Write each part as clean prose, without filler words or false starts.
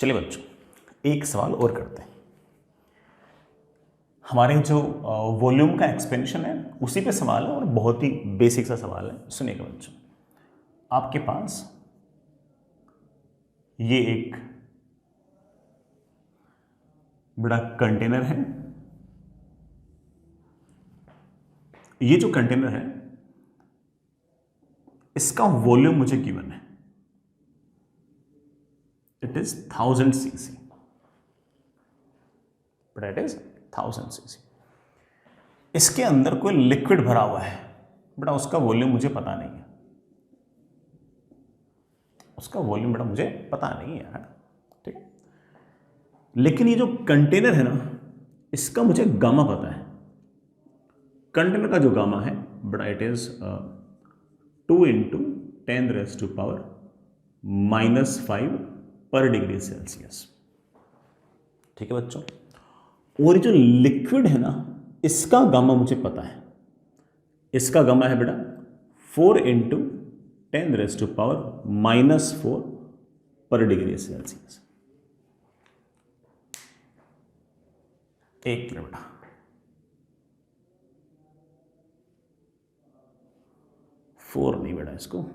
चलिए बच्चों, एक सवाल और करते हैं। हमारे जो वॉल्यूम का एक्सपेंशन है उसी पे सवाल है और बहुत ही बेसिक सा सवाल है। सुनिएगा बच्चों, आपके पास ये एक बड़ा कंटेनर है। ये जो कंटेनर है इसका वॉल्यूम मुझे गिवन है, it is 1000 cc, but it is 1000 cc। इसके अंदर कोई लिक्विड भरा हुआ है, बड़ा उसका वॉल्यूम मुझे पता नहीं है। उसका वॉल्यूम बड़ा मुझे पता नहीं है, ठीक है। लेकिन ये जो कंटेनर है ना, इसका मुझे गामा पता है। कंटेनर का जो गामा है बड़ा इट इज 2 × 10⁻⁻5 पर डिग्री सेल्सियस, ठीक है बच्चों। और ये जो लिक्विड है ना, इसका गामा मुझे पता है। इसका गामा है बेटा 4 × 10⁻⁻4 पर डिग्री सेल्सियस। एक मिनट बेटा, 4 नहीं बेटा, इसको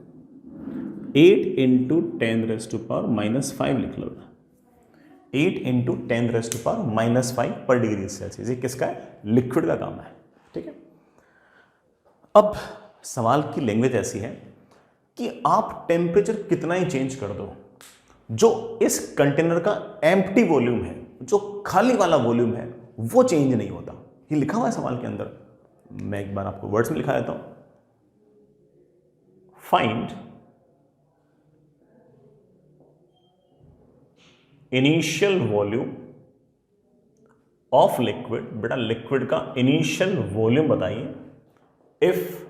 8 × 10⁻⁻5 लिख लो बेटा। 8 × 10⁻⁻5 पर डिग्री सेल्सियस। ये किसका है? लिक्विड का गामा है, ठीक है। अब सवाल की लैंग्वेज ऐसी है कि आप टेम्परेचर कितना ही चेंज कर दो, जो इस कंटेनर का एम्प्टी वॉल्यूम है, जो खाली वाला वॉल्यूम है, वो चेंज नहीं होता। ये लिखा हुआ है सवाल के अंदर। मैं एक बार आपको वर्ड्स में लिखा देता हूं। Find initial volume of liquid. बेटा लिक्विड का इनिशियल वॉल्यूम बताइए if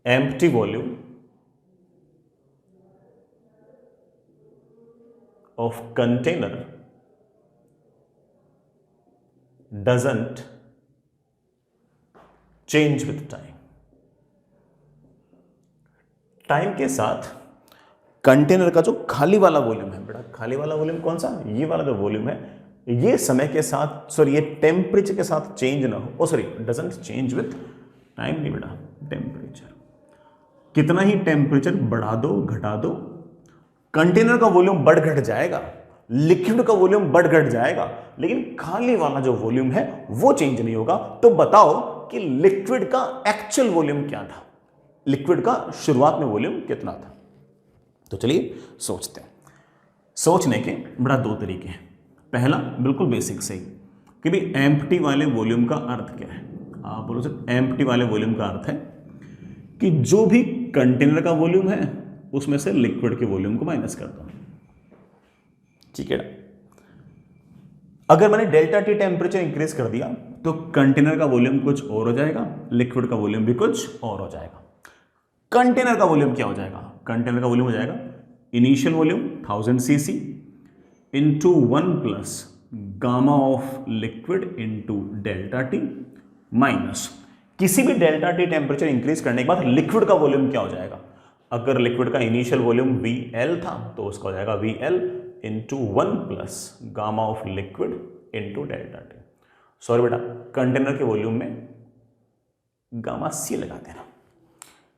empty volume of container doesn't change with time। Time के साथ कंटेनर का जो खाली वाला वॉल्यूम है, बेटा खाली वाला वॉल्यूम कौन सा? ये वाला जो वॉल्यूम है, ये समय के साथ, सॉरी ये टेम्परेचर के साथ चेंज ना हो, sorry doesn't change with time नहीं बेटा, टेम्परेचर। कितना ही टेम्परेचर बढ़ा दो घटा दो, कंटेनर का वॉल्यूम बढ़ घट जाएगा, लिक्विड का वॉल्यूम बढ़ घट जाएगा, लेकिन खाली वाला जो वॉल्यूम है वो चेंज नहीं होगा। तो बताओ कि लिक्विड का एक्चुअल वॉल्यूम क्या था, लिक्विड का शुरुआत में वॉल्यूम कितना था। तो चलिए सोचते हैं। सोचने के बड़ा दो तरीके हैं। पहला बिल्कुल बेसिक सही कि भाई एम्प्टी वाले वॉल्यूम का अर्थ क्या है। आप बोलो सर एम्प्टी वाले वॉल्यूम का अर्थ है कि जो भी कंटेनर का वॉल्यूम है उसमें से लिक्विड के वॉल्यूम को माइनस कर दो, ठीक है। अगर मैंने डेल्टा टी टेम्परेचर इंक्रीज कर दिया तो कंटेनर का वॉल्यूम कुछ और हो जाएगा, लिक्विड का वॉल्यूम भी कुछ और हो जाएगा। कंटेनर का वॉल्यूम क्या हो जाएगा? कंटेनर का वॉल्यूम हो जाएगा initial volume 1000 cc into 1 + gamma of liquid into delta T minus किसी भी डेल्टा टी टेम्परेचर इंक्रीज करने के बाद लिक्विड का वॉल्यूम क्या हो जाएगा। अगर लिक्विड का इनिशियल वॉल्यूम VL था तो उसका हो जाएगा VL into 1 + gamma of liquid into delta T. Sorry बेटा, कंटेनर के वॉल्यूम में गामा C लगा देना।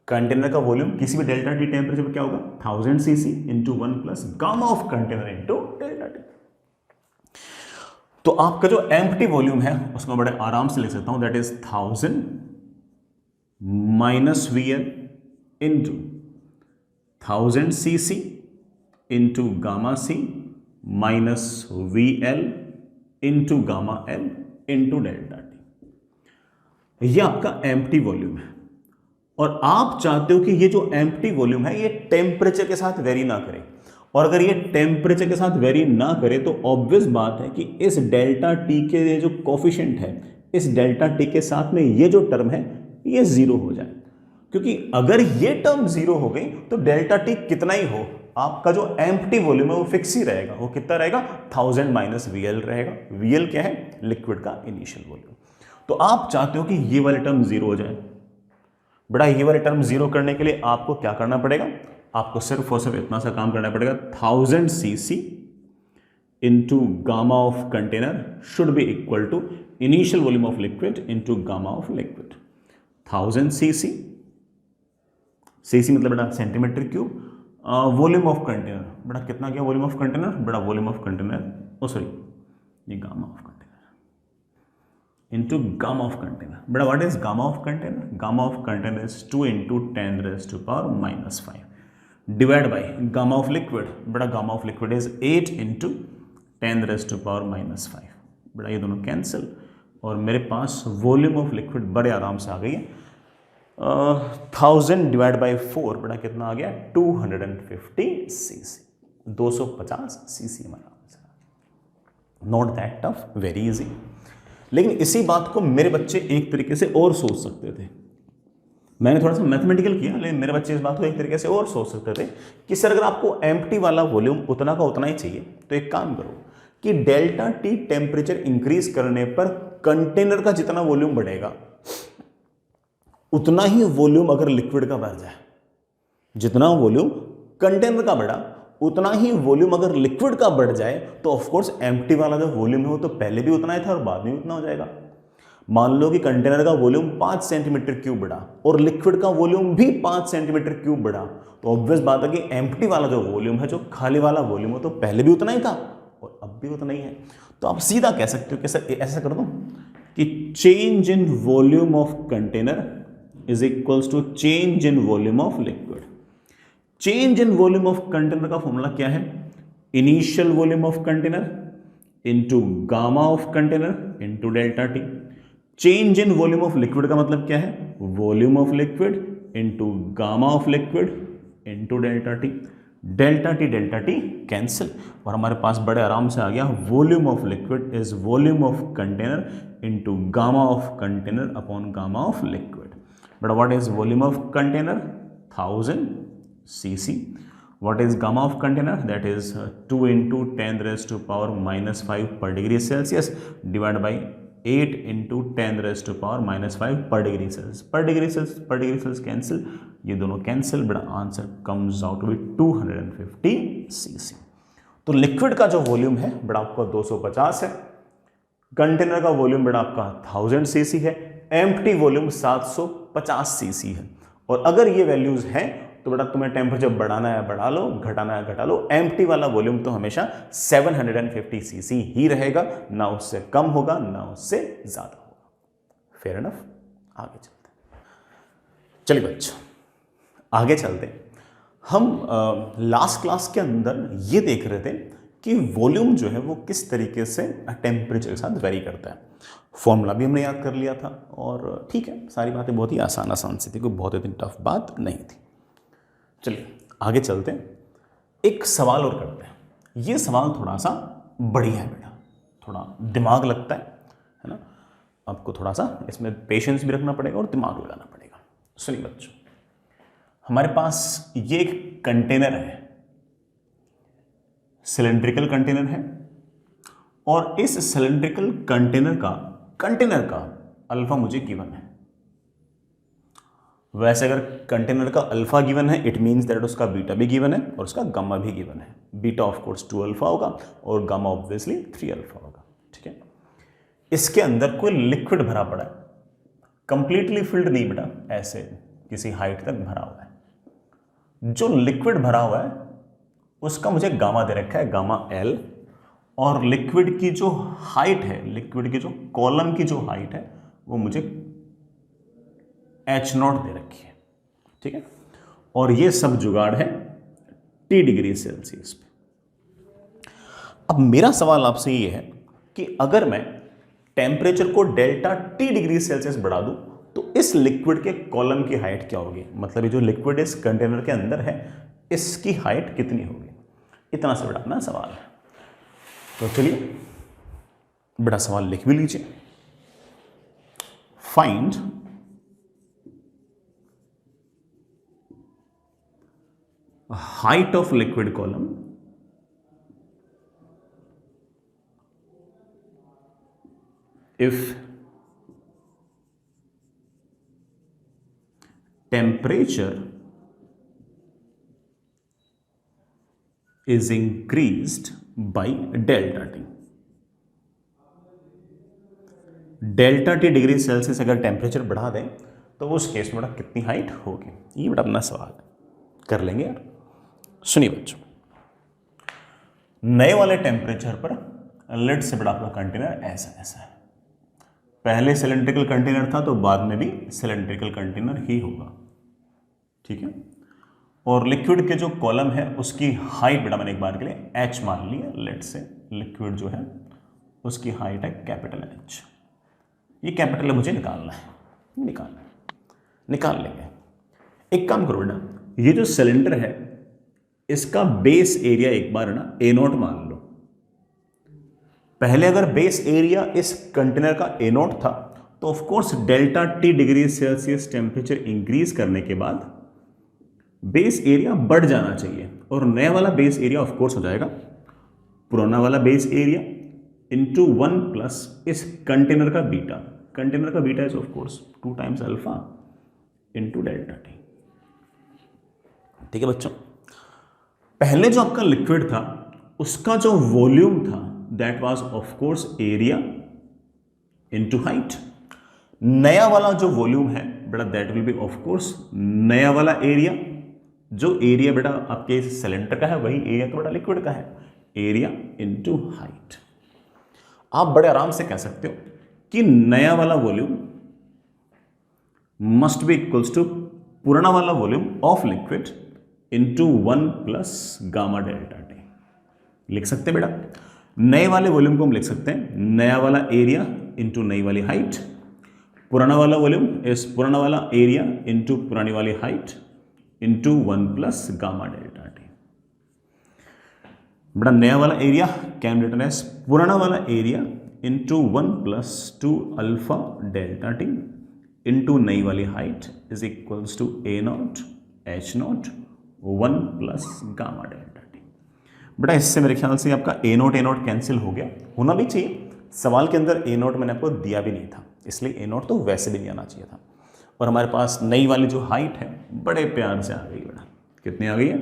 कंटेनर का वॉल्यूम किसी भी डेल्टा टी टेम्परेचर पर क्या होगा? 1000 cc into 1 + gamma of container into delta T. तो आपका जो एम्प्टी वॉल्यूम है उसको बड़े आराम से लिख सकता हूं, that is 1000 - VL into 1000 cc into gamma C minus VL into gamma L into delta T. यह आपका एम्प्टी वॉल्यूम है और आप चाहते हो कि ये जो एम्प्टी वॉल्यूम है ये टेम्परेचर के साथ वेरी ना करे। और अगर ये टेम्परेचर के साथ वेरी ना करे तो ऑब्वियस बात है कि इस डेल्टा टी के ये जो कोफिशिएंट है, इस डेल्टा टी के साथ में ये जो टर्म है ये जीरो हो जाए। क्योंकि अगर ये टर्म जीरो हो गई तो डेल्टा टी कितना ही हो, आपका जो एम्प्टी वॉल्यूम है वो फिक्स ही रहेगा। वो कितना रहेगा? 1000 - VL रहेगा। VL क्या है? लिक्विड का इनिशियल वॉल्यूम। तो आप चाहते हो कि ये वाले टर्म जीरो हो जाए, बेटा ये वाली टर्म जीरो करने के लिए आपको क्या करना पड़ेगा, आपको सिर्फ और सिर्फ इतना सा काम करना पड़ेगा, 1000 cc into gamma of container should be equal to initial volume of liquid into gamma of liquid. 1000 cc, cc मतलब बेटा centimetre cube, volume of container, बेटा कितना क्या वॉल्यूम ऑफ कंटेनर, बेटा volume of container, oh sorry ये gamma of container into gamma of container. But what is gamma of container? Gamma of container is 2 into 10 raised to power minus 5 divided by gamma of liquid. But gamma of liquid is 8 into 10 raised to power minus 5. बड़ा ये दोनों cancel और मेरे पास volume of liquid बड़े आराम से आ गई है, 1000 डिवाइड बाई 4 बड़ा कितना आ गया, 250 सीसी, 250 सीसी हमारा answer. Not that tough, very easy. लेकिन इसी बात को मेरे बच्चे एक तरीके से और सोच सकते थे, मैंने थोड़ा सा मैथमेटिकल किया, लेकिन मेरे बच्चे इस बात को एक तरीके से और सोच सकते थे कि सर अगर आपको एम्प्टी वाला वॉल्यूम उतना का उतना ही चाहिए तो एक काम करो कि डेल्टा टी टेम्परेचर इंक्रीज करने पर कंटेनर का जितना वॉल्यूम बढ़ेगा उतना ही वॉल्यूम अगर लिक्विड का बढ़ जाए, जितना वॉल्यूम कंटेनर का बढ़ा उतना ही वॉल्यूम अगर लिक्विड का बढ़ जाए तो ऑफकोर्स एम्प्टी वाला जो वॉल्यूम है वो तो पहले भी उतना ही था और बाद में उतना हो जाएगा। मान लो कि कंटेनर का वॉल्यूम 5 सेंटीमीटर क्यूब बढ़ा और लिक्विड का वॉल्यूम भी 5 सेंटीमीटर क्यूब बढ़ा, तो ऑब्वियस बात है कि एम्प्टी वाला जो वॉल्यूम है, जो खाली वाला वॉल्यूम है, तो पहले भी उतना ही था और अब भी उतना ही है। तो आप सीधा कह सकते हो कि सर ऐसा कर दो कि change in volume of container is equals to change in volume of liquid. Change in volume of container का फॉर्मूला क्या है, initial volume of container into gamma of container into delta T. Change in volume of liquid का मतलब क्या है, volume of liquid into gamma of liquid into delta T. Delta T cancel और हमारे पास बड़े आराम से आ गया, volume of liquid is volume of container into gamma of container upon gamma of liquid. But what is volume of container, 1000 cc. What is gamma of container? That is 2 into 10 raised to power minus 5 per degree Celsius divided by 8 into 10 raised to power minus 5 per degree Celsius. Per degree Celsius cancel, ये दोनों cancel, बड़ा answer comes out to be 250 cc. तो liquid का जो volume है बड़ा आपका 250 है, कंटेनर का वॉल्यूम बड़ा आपका 1000 cc है, एम्प्टी वॉल्यूम 750 cc है। और अगर ये वैल्यूज हैं तो बेटा तुम्हें टेम्परेचर बढ़ाना है बढ़ा लो, घटाना है घटा लो, एम्प्टी वाला वॉल्यूम तो हमेशा 750 सीसी ही रहेगा, ना उससे कम होगा ना उससे ज्यादा होगा। Fair enough. आगे चलते हैं, चलिए बच्चों आगे चलते हैं। हम लास्ट क्लास के अंदर ये देख रहे थे कि वॉल्यूम जो है वो किस तरीके से टेम्परेचर के साथ वेरी करता है। फॉर्मूला भी हमने याद कर लिया था और ठीक है, सारी बातें बहुत ही आसान सी थी, कोई बहुत ही टफ बात नहीं थी। चलिए आगे चलते हैं, एक सवाल और करते हैं। ये सवाल थोड़ा सा बढ़िया है बेटा, थोड़ा दिमाग लगता है ना, आपको थोड़ा सा इसमें पेशेंस भी रखना पड़ेगा और दिमाग लगाना पड़ेगा। सुनिए बच्चों, हमारे पास ये एक कंटेनर है, सिलेंड्रिकल कंटेनर है, और इस सिलेंड्रिकल कंटेनर का अल्फा मुझे गिवन है। वैसे अगर कंटेनर का अल्फा गिवन है इट मीन्स दैट उसका बीटा भी गिवन है और उसका गामा भी गिवन है। बीटा ऑफ कोर्स 2 अल्फा होगा और गामा ऑब्वियसली 3 अल्फा होगा। ठीक है, इसके अंदर कोई लिक्विड भरा पड़ा है, कंप्लीटली फिल्ड नहीं बेटा, ऐसे किसी हाइट तक भरा हुआ है। जो लिक्विड भरा हुआ है उसका मुझे गामा दे रखा है, गामा एल, और लिक्विड की जो हाइट है, लिक्विड की जो कॉलम की जो हाइट है वो मुझे H0 दे रखी है। ठीक है, और ये सब जुगाड़ है T डिग्री सेल्सियस पे। अब मेरा सवाल आपसे ये है कि अगर मैं टेम्परेचर को डेल्टा T डिग्री सेल्सियस बढ़ा दूं तो इस लिक्विड के कॉलम की हाइट क्या होगी, मतलब ये जो लिक्विड इस कंटेनर के अंदर है इसकी हाइट कितनी होगी। इतना सा बड़ा अपना सवाल है। तो चलिए बड़ा सवाल लिख भी लीजिए। Find height of liquid column if temperature is increased by delta T. Delta T degree Celsius अगर टेम्परेचर बढ़ा दें तो उस केस में बेटा कितनी हाइट होगी, ये बेटा अपना सवाल है, कर लेंगे यार। सुनिए बच्चों, नए वाले टेम्परेचर पर लेट से बेटा आपका कंटेनर ऐसा ऐसा है, पहले सिलेंड्रिकल कंटेनर था तो बाद में भी सिलेंड्रिकल कंटेनर ही होगा, ठीक है। और लिक्विड के जो कॉलम है उसकी हाइट बेटा मैंने एक बार के लिए h मान लिया, लेट से लिक्विड जो है उसकी हाइट है कैपिटल H। ये कैपिटल मुझे निकालना है, निकाल लेंगे। एक काम करो बेटा, ये जो सिलेंडर है इसका बेस एरिया एक बार ना A0 मान लो। पहले अगर बेस एरिया इस कंटेनर का A0 था तो of course delta T degree Celsius temperature increase करने के बाद बेस एरिया बढ़ जाना चाहिए, और नया वाला बेस एरिया ऑफ कोर्स हो जाएगा पुराना वाला बेस एरिया इंटू 1 प्लस इस कंटेनर का बीटा। कंटेनर का beta is of course 2 times alpha into delta T, ठीक है बच्चों। पहले जो आपका लिक्विड था उसका जो वॉल्यूम था that was of course area into height. नया वाला जो वॉल्यूम है बेटा that will be of course नया वाला एरिया। जो एरिया बेटा आपके सिलेंडर का है वही एरिया तो बेटा लिक्विड का है, एरिया इंटू हाइट। आप बड़े आराम से कह सकते हो कि नया वाला volume must be equals to पुराना वाला volume of liquid into 1 plus gamma delta T. लिख सकते हैं बेटा, नए वाले वॉल्यूम को हम लिख सकते हैं नया वाला एरिया इंटू नई वाली हाइट, पुराना वाला वॉल्यूम इस पुराना वाला एरिया इंटू पुरानी वाली height into 1 plus gamma delta T. बड़ा नया वाला एरिया कैन रिटन एज पुराना वाला area into 1 plus 2 alpha delta T into नई वाली height is equals to A0 H0 1 plus gamma delta T. बेटा इससे मेरे ख्याल से आपका A0 कैंसिल हो गया, होना भी चाहिए। सवाल के अंदर A0 मैंने आपको दिया भी नहीं था, इसलिए A0 तो वैसे भी नहीं आना चाहिए था। और हमारे पास नई वाली जो हाइट है बड़े प्यार से आ गई बेटा, कितनी आ गई है,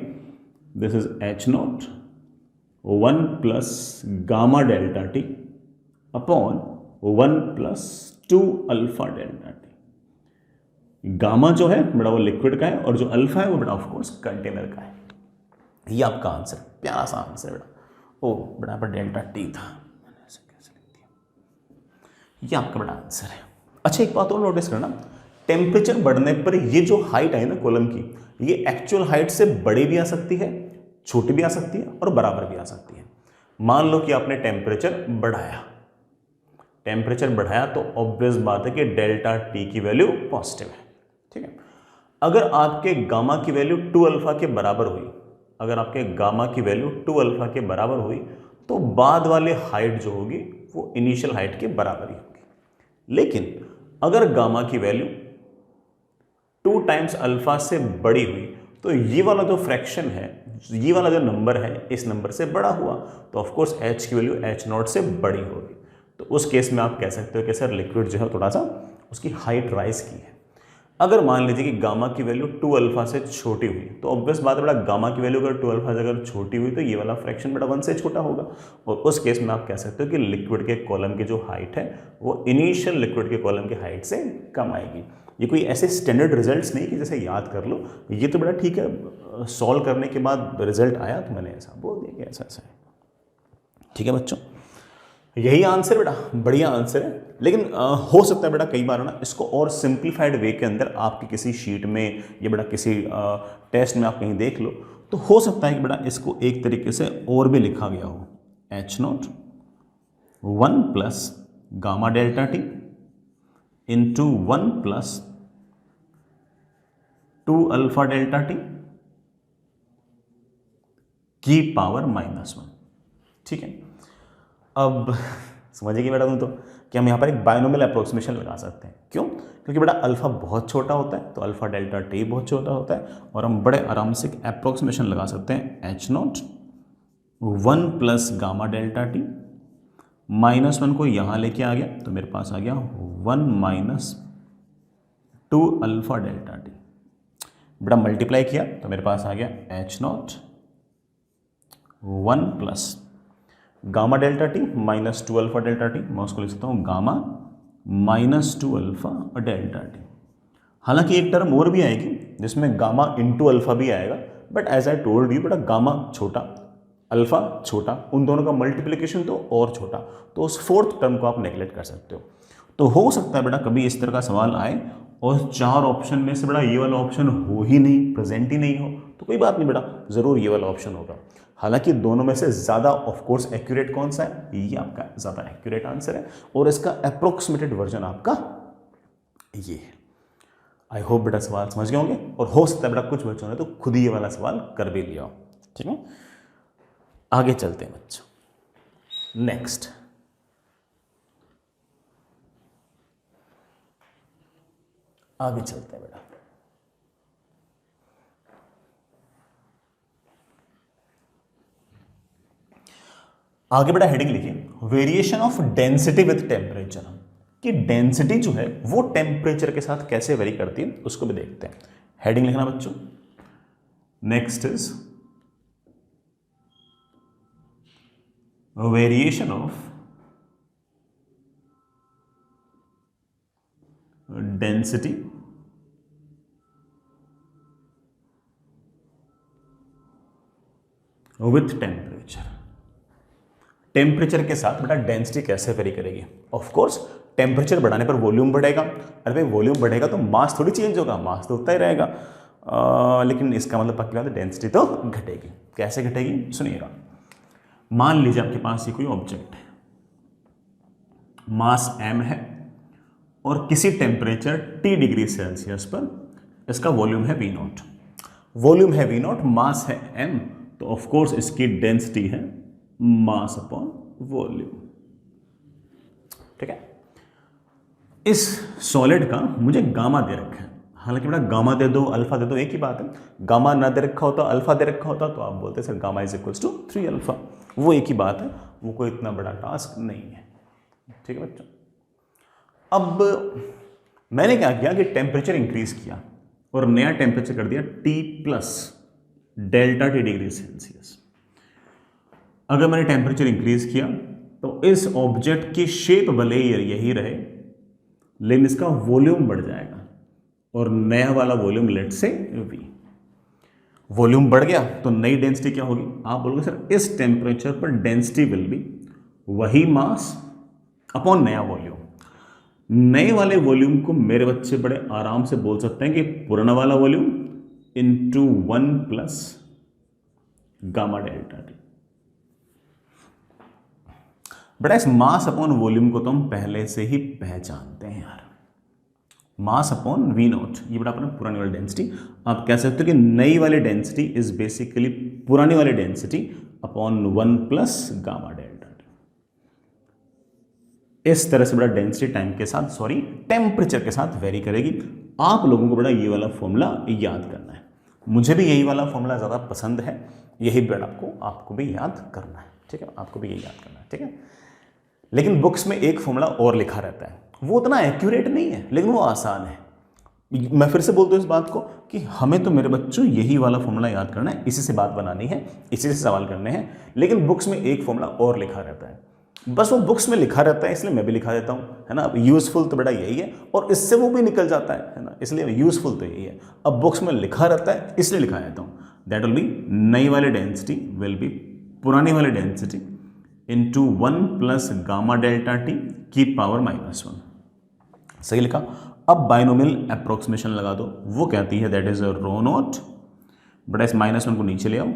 this is H0 1 plus gamma delta T upon 1 plus 2 alpha delta T. Gamma जो है बेटा वो लिक्विड का है और जो अल्फा है वो बेटा ऑफ कोर्स कंटेनर का है। ये आपका आंसर, प्यारा सा आंसर बेटा। ओ बेटा पर डेल्टा टी था, मैंने ऐसे कैसे लिख दिया। ये आपका बड़ा आंसर है। अच्छा एक बात और नोटिस करना, टेम्परेचर बढ़ने पर ये जो हाइट है ना कॉलम की, ये एक्चुअल हाइट से बड़ी भी आ सकती है, छोटी भी आ सकती है और बराबर भी आ सकती है। मान लो कि आपने टेम्परेचर बढ़ाया तो ऑब्वियस बात है कि डेल्टा टी की वैल्यू पॉजिटिव है, ठीक है। अगर आपके गामा की वैल्यू 2 अल्फा के बराबर हुई, तो बाद वाली हाइट जो होगी वो इनिशियल हाइट के बराबर ही होगी। लेकिन अगर गामा की वैल्यू 2 टाइम्स अल्फा से बड़ी हुई तो ये वाला जो फ्रैक्शन है, ये वाला जो नंबर है इस नंबर से बड़ा हुआ, तो ऑफ कोर्स H की वैल्यू H0 से बड़ी होगी। तो उस केस में आप कह सकते हो कि सर लिक्विड जो है थोड़ा सा उसकी हाइट राइज की है। अगर मान लीजिए कि गामा की वैल्यू 2 अल्फा से छोटी हुई तो ऑब्वियस बात है बेटा, गामा की वैल्यू अगर 2 अल्फा से अगर छोटी हुई तो ये वाला फ्रैक्शन बेटा 1 से छोटा होगा, और उस केस में आप कह सकते हो कि लिक्विड के कॉलम की जो हाइट है वो इनिशियल लिक्विड के कॉलम की हाइट से कम आएगी। ये कोई ऐसे स्टैंडर्ड रिजल्ट्स नहीं कि जैसे याद कर लो, ये तो बेटा ठीक है, सॉल्व करने के बाद रिजल्ट आया तो मैंने ऐसा बोल दिया कि ऐसा ऐसा है, ठीक है बच्चों। यही आंसर बेटा, बढ़िया आंसर है। लेकिन हो सकता है बेटा कई बार ना इसको और सिंप्लीफाइड वे के अंदर आपकी किसी शीट में या बेटा किसी टेस्ट में आप कहीं देख लो तो हो सकता है कि बेटा इसको एक तरीके से और भी लिखा गया हो, H0 1 plus gamma delta T into 1 plus 2 alpha delta T की पावर -1, ठीक है। अब समझिए बेटा तुम तो कि हम यहाँ पर एक बायनोमियल अप्रोक्सीमेशन लगा सकते हैं। क्यों? क्योंकि बेटा अल्फा बहुत छोटा होता है तो अल्फा डेल्टा टी बहुत छोटा होता है, और हम बड़े आराम से अप्रोक्सीमेशन लगा सकते हैं H0 1 plus gamma delta T, -1 को यहाँ लेके आ गया तो मेरे पास आ गया 1 माइनस 2 अल्फा डेल्टा टी बेटा मल्टीप्लाई किया तो मेरे पास आ गया H0 1 plus gamma delta T minus 2 alpha delta T, मैं उसको लिख सकता हूँ gamma minus 2 alpha delta T. हालांकि एक टर्म और भी आएगी जिसमें गामा इंटू अल्फा भी आएगा, but as I told you बेटा गामा छोटा अल्फा छोटा, उन दोनों का मल्टीप्लिकेशन तो और छोटा, तो उस फोर्थ टर्म को आप नेगलेक्ट कर सकते हो। तो हो सकता है बेटा कभी इस तरह का सवाल आए और 4 ऑप्शन में से बेटा ये वाला ऑप्शन हो ही नहीं, प्रेजेंट ही नहीं हो, तो कोई बात नहीं बेटा, जरूर ये वाला ऑप्शन होगा। हालांकि दोनों में से ज़्यादा ऑफकोर्स एक्यूरेट कौन सा है, ये आपका ज़्यादा एक्यूरेट आंसर है, और इसका अप्रोक्सीमेटेड वर्जन आपका ये है। आई होप बेटा सवाल समझ गए होंगे, और हो सकता है बेटा कुछ बच्चों ने तो खुद ही ये वाला सवाल कर भी लिया हो। ठीक है, आगे चलते हैं बच्चों। नेक्स्ट आगे चलते हैं बेटा। आगे बेटा हेडिंग लिखिए variation of density with temperature, कि डेंसिटी जो है वो टेम्परेचर के साथ कैसे वेरी करती है उसको भी देखते हैं। हेडिंग लिखना बच्चों, next is variation of density with temperature. Temperature के साथ बेटा डेंसिटी कैसे वेरी करेगी? ऑफ कोर्स टेम्परेचर बढ़ाने पर वॉल्यूम बढ़ेगा। अरे भाई वॉल्यूम बढ़ेगा तो मास थोड़ी चेंज होगा, मास तो उतना ही रहेगा, लेकिन इसका मतलब पक्की बात है डेंसिटी तो घटेगी। कैसे घटेगी सुनिएगा। मान लीजिए आपके पास ये कोई ऑब्जेक्ट है, मास m है और किसी टेम्परेचर T डिग्री सेल्सियस पर इसका वॉल्यूम है V0। वॉल्यूम है V0, मास है m, तो ऑफ कोर्स इसकी डेंसिटी है मास अपॉन वॉल्यूम। ठीक है, इस सॉलिड का मुझे गामा दे रखा है। हालांकि बेटा गामा दे दो अल्फा दे दो एक ही बात है, गामा ना दे रखा होता अल्फा दे रखा होता तो आप बोलते sir gamma is equals to 3 alpha, वो एक ही बात है, वो कोई इतना बड़ा टास्क नहीं है। ठीक है बच्चों, अब मैंने क्या किया कि टेम्परेचर इंक्रीज किया और नया टेम्परेचर कर दिया T plus delta T degree Celsius. अगर मैंने टेम्परेचर इंक्रीज किया तो इस ऑब्जेक्ट की शेप भले ही यही रहे, लेकिन इसका वॉल्यूम बढ़ जाएगा और नया वाला वॉल्यूम लेट से V। वॉल्यूम बढ़ गया तो नई डेंसिटी क्या होगी? आप बोलोगे सर इस टेम्परेचर पर डेंसिटी विल बी वही मास अपॉन नया वॉल्यूम। नए वाले वॉल्यूम को मेरे बच्चे बड़े आराम से बोल सकते हैं कि पुराना वाला volume into 1 plus gamma delta T. बड़ा इस मास अपॉन वॉल्यूम को तो हम पहले से ही पहचानते हैं यार, मास अपॉन V0, ये बड़ा अपना पुरानी वाली डेंसिटी। आप कह सकते हो कि नई वाली डेंसिटी इज बेसिकली पुरानी वाली density upon 1 plus gamma delta T. इस तरह से बड़ा डेंसिटी टाइम के साथ टेम्परेचर के साथ वेरी करेगी। आप लोगों को बड़ा ये वाला फॉर्मूला याद करना है। मुझे भी यही वाला फॉर्मूला ज़्यादा पसंद है, यही बड़ा आपको भी याद करना है। ठीक है, आपको भी यही याद करना है। ठीक है, लेकिन बुक्स में एक फॉर्मूला और लिखा रहता है, वो उतना एक्यूरेट नहीं है लेकिन वो आसान है। मैं फिर से बोलता हूँ इस बात को कि हमें तो मेरे बच्चों यही वाला फॉर्मूला याद करना है, इसी से बात बनानी है, इसी से सवाल करने हैं। लेकिन बुक्स में एक फॉर्मूला और लिखा रहता है, बस वो बुक्स में लिखा रहता है इसलिए मैं भी लिखा देता हूँ, है ना। यूजफुल तो बेटा यही है और इससे वो भी निकल जाता है ना, इसलिए यूजफुल तो यही है। अब बुक्स में लिखा रहता है इसलिए लिखा देता हूँ, दैट विल बी नई वाली डेंसिटी विल बी पुरानी वाली density into 1 plus gamma delta T की पावर -1। सही लिखा। अब बाइनोमियल अप्रोक्सीमेशन लगा दो, वो कहती है that is rho not, but इस -1 को नीचे ले आओ,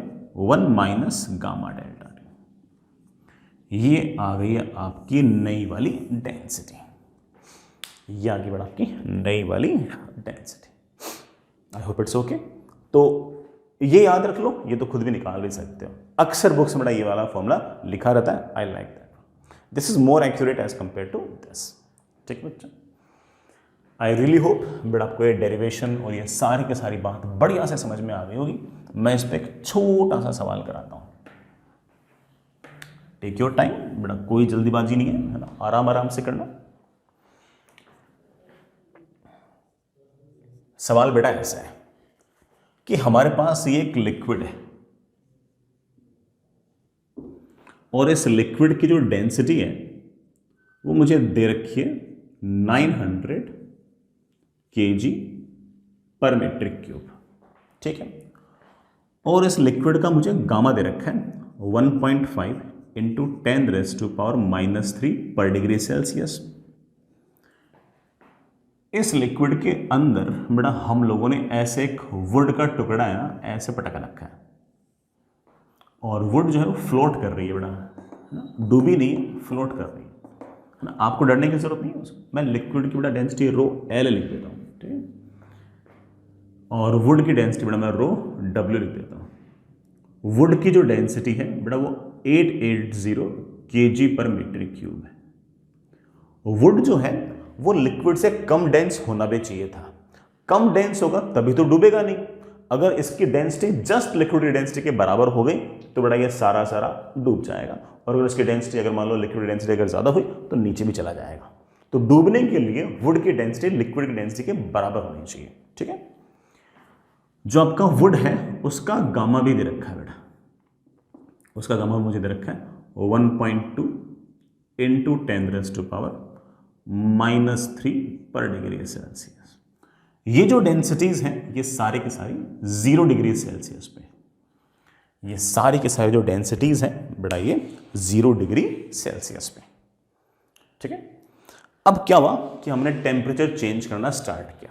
1 माइनस गामा डेल्टा टी। ये आ गई है आपकी नई वाली डेंसिटी, ये आ गई बड़ा आपकी नई वाली density. I hope it's okay. तो ये याद रख लो, ये तो खुद भी निकाल भी सकते हो। अक्सर बुक्स में ये वाला फॉर्मूला लिखा रहता है, I like that, this is more accurate as compare to this. ठीक बच्चों, आई रियली होप बट आपको ये डेरिवेशन और ये सारी की सारी बात बढ़िया से समझ में आ गई होगी। मैं इस पर एक छोटा सा सवाल कराता हूँ, टेक योर टाइम बेटा, कोई जल्दीबाजी नहीं है ना, आराम आराम से करना। सवाल बेटा ऐसा है, कि हमारे पास ये एक लिक्विड है और इस लिक्विड की जो डेंसिटी है वो मुझे दे रखी है 900 kg पर मीट्रिक क्यूब, ठीक है। और इस लिक्विड का मुझे गामा दे रखा है 1.5 इंटू 10⁻³ पर डिग्री सेल्सियस। इस लिक्विड के अंदर बेटा हम लोगों ने ऐसे एक वुड का टुकड़ा है ना ऐसे पटका रखा है और वुड जो है वो फ्लोट कर रही है बेटा, है ना, डूबी नहीं, फ्लोट कर रही है ना। आपको डरने की जरूरत नहीं है उसमें। मैं लिक्विड की बेटा डेंसिटी ρL लिख देता हूँ, ठीक है, और वुड की डेंसिटी बेटा मैं ρW लिख देता हूँ। वुड की जो डेंसिटी है बेटा वो 880 kg पर मीट्रिक क्यूब है। वुड जो है वो लिक्विड से कम डेंस होना भी चाहिए था। कम डेंस होगा तभी तो डूबेगा नहीं। अगर इसकी डेंसिटी जस्ट लिक्विड की डेंसिटी के बराबर हो गई तो बेटा ये सारा डूब जाएगा, और अगर इसकी डेंसिटी अगर मान लो लिक्विड डेंसिटी अगर ज्यादा हुई तो नीचे भी चला जाएगा। तो डूबने के लिए वुड की डेंसिटी लिक्विड की डेंसिटी के बराबर होनी चाहिए, ठीक है। जो आपका वुड है उसका गामा भी दे रखा है बेटा, उसका गामा मुझे दे रखा है 1.2 इंटू 10⁻³ पर डिग्री सेल्सियस। ये जो डेंसिटीज हैं ये सारे के सारी 0 डिग्री सेल्सियस पे, ये सारी के सारे जो डेंसिटीज हैं बेटा ये 0 डिग्री सेल्सियस पे, ठीक है। अब क्या हुआ कि हमने टेम्परेचर चेंज करना स्टार्ट किया।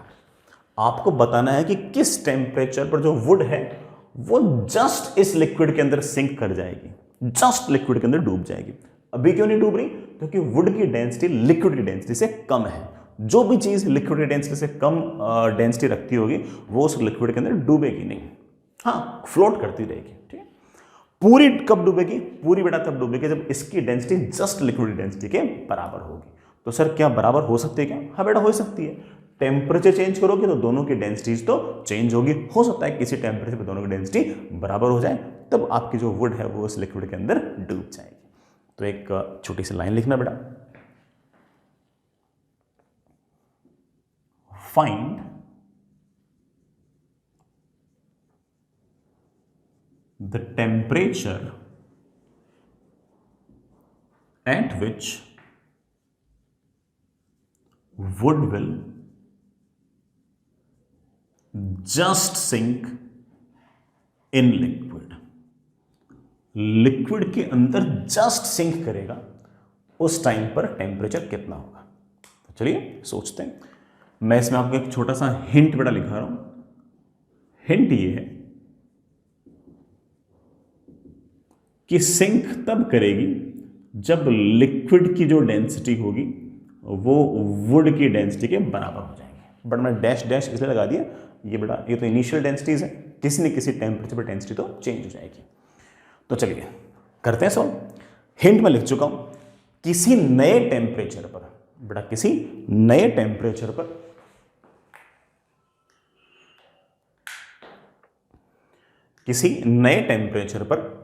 आपको बताना है कि किस टेम्परेचर पर जो वुड है वो जस्ट इस लिक्विड के अंदर सिंक कर जाएगी, जस्ट लिक्विड के अंदर डूब जाएगी। अभी क्यों नहीं डूब रही? क्योंकि वुड की डेंसिटी लिक्विड की डेंसिटी से कम है। जो भी चीज लिक्विड की डेंसिटी से कम डेंसिटी रखती होगी वो उस लिक्विड के अंदर डूबेगी नहीं, हाँ फ्लोट करती रहेगी, ठीक है। पूरी कब डूबेगी? पूरी बेटा तब डूबेगी जब इसकी डेंसिटी जस्ट लिक्विड डेंसिटी के बराबर होगी। तो सर क्या बराबर हो सकती है क्या? हाँ बेटा हो सकती है। टेम्परेचर चेंज करोगे तो दोनों की डेंसिटीज तो चेंज होगी। हो सकता है किसी टेम्परेचर पर दोनों की डेंसिटी बराबर हो जाए, तब आपकी जो वुड है वो उस लिक्विड के अंदर डूब जाएगी। तो एक छोटी सी लाइन लिखना बेटा, find the temperature at which wood will just sink in liquid। Liquid के अंदर जस्ट सिंक करेगा, उस टाइम पर टेम्परेचर कितना होगा। तो चलिए सोचते हैं। मैं इसमें आपको एक छोटा सा हिंट बेटा लिखा रहा हूं। हिंट ये है कि सिंक तब करेगी जब लिक्विड की जो डेंसिटी होगी वो वुड की डेंसिटी के बराबर हो जाएगी। बट मैं डैश डैश इसलिए लगा दिया, ये बेटा ये तो इनिशियल डेंसिटीज है, किसी न किसी टेम्परेचर पर डेंसिटी तो चेंज हो जाएगी। तो चलिए करते हैं सॉल्व। हिंट में लिख चुका हूं, किसी नए टेम्परेचर पर बेटा, किसी नए टेम्परेचर पर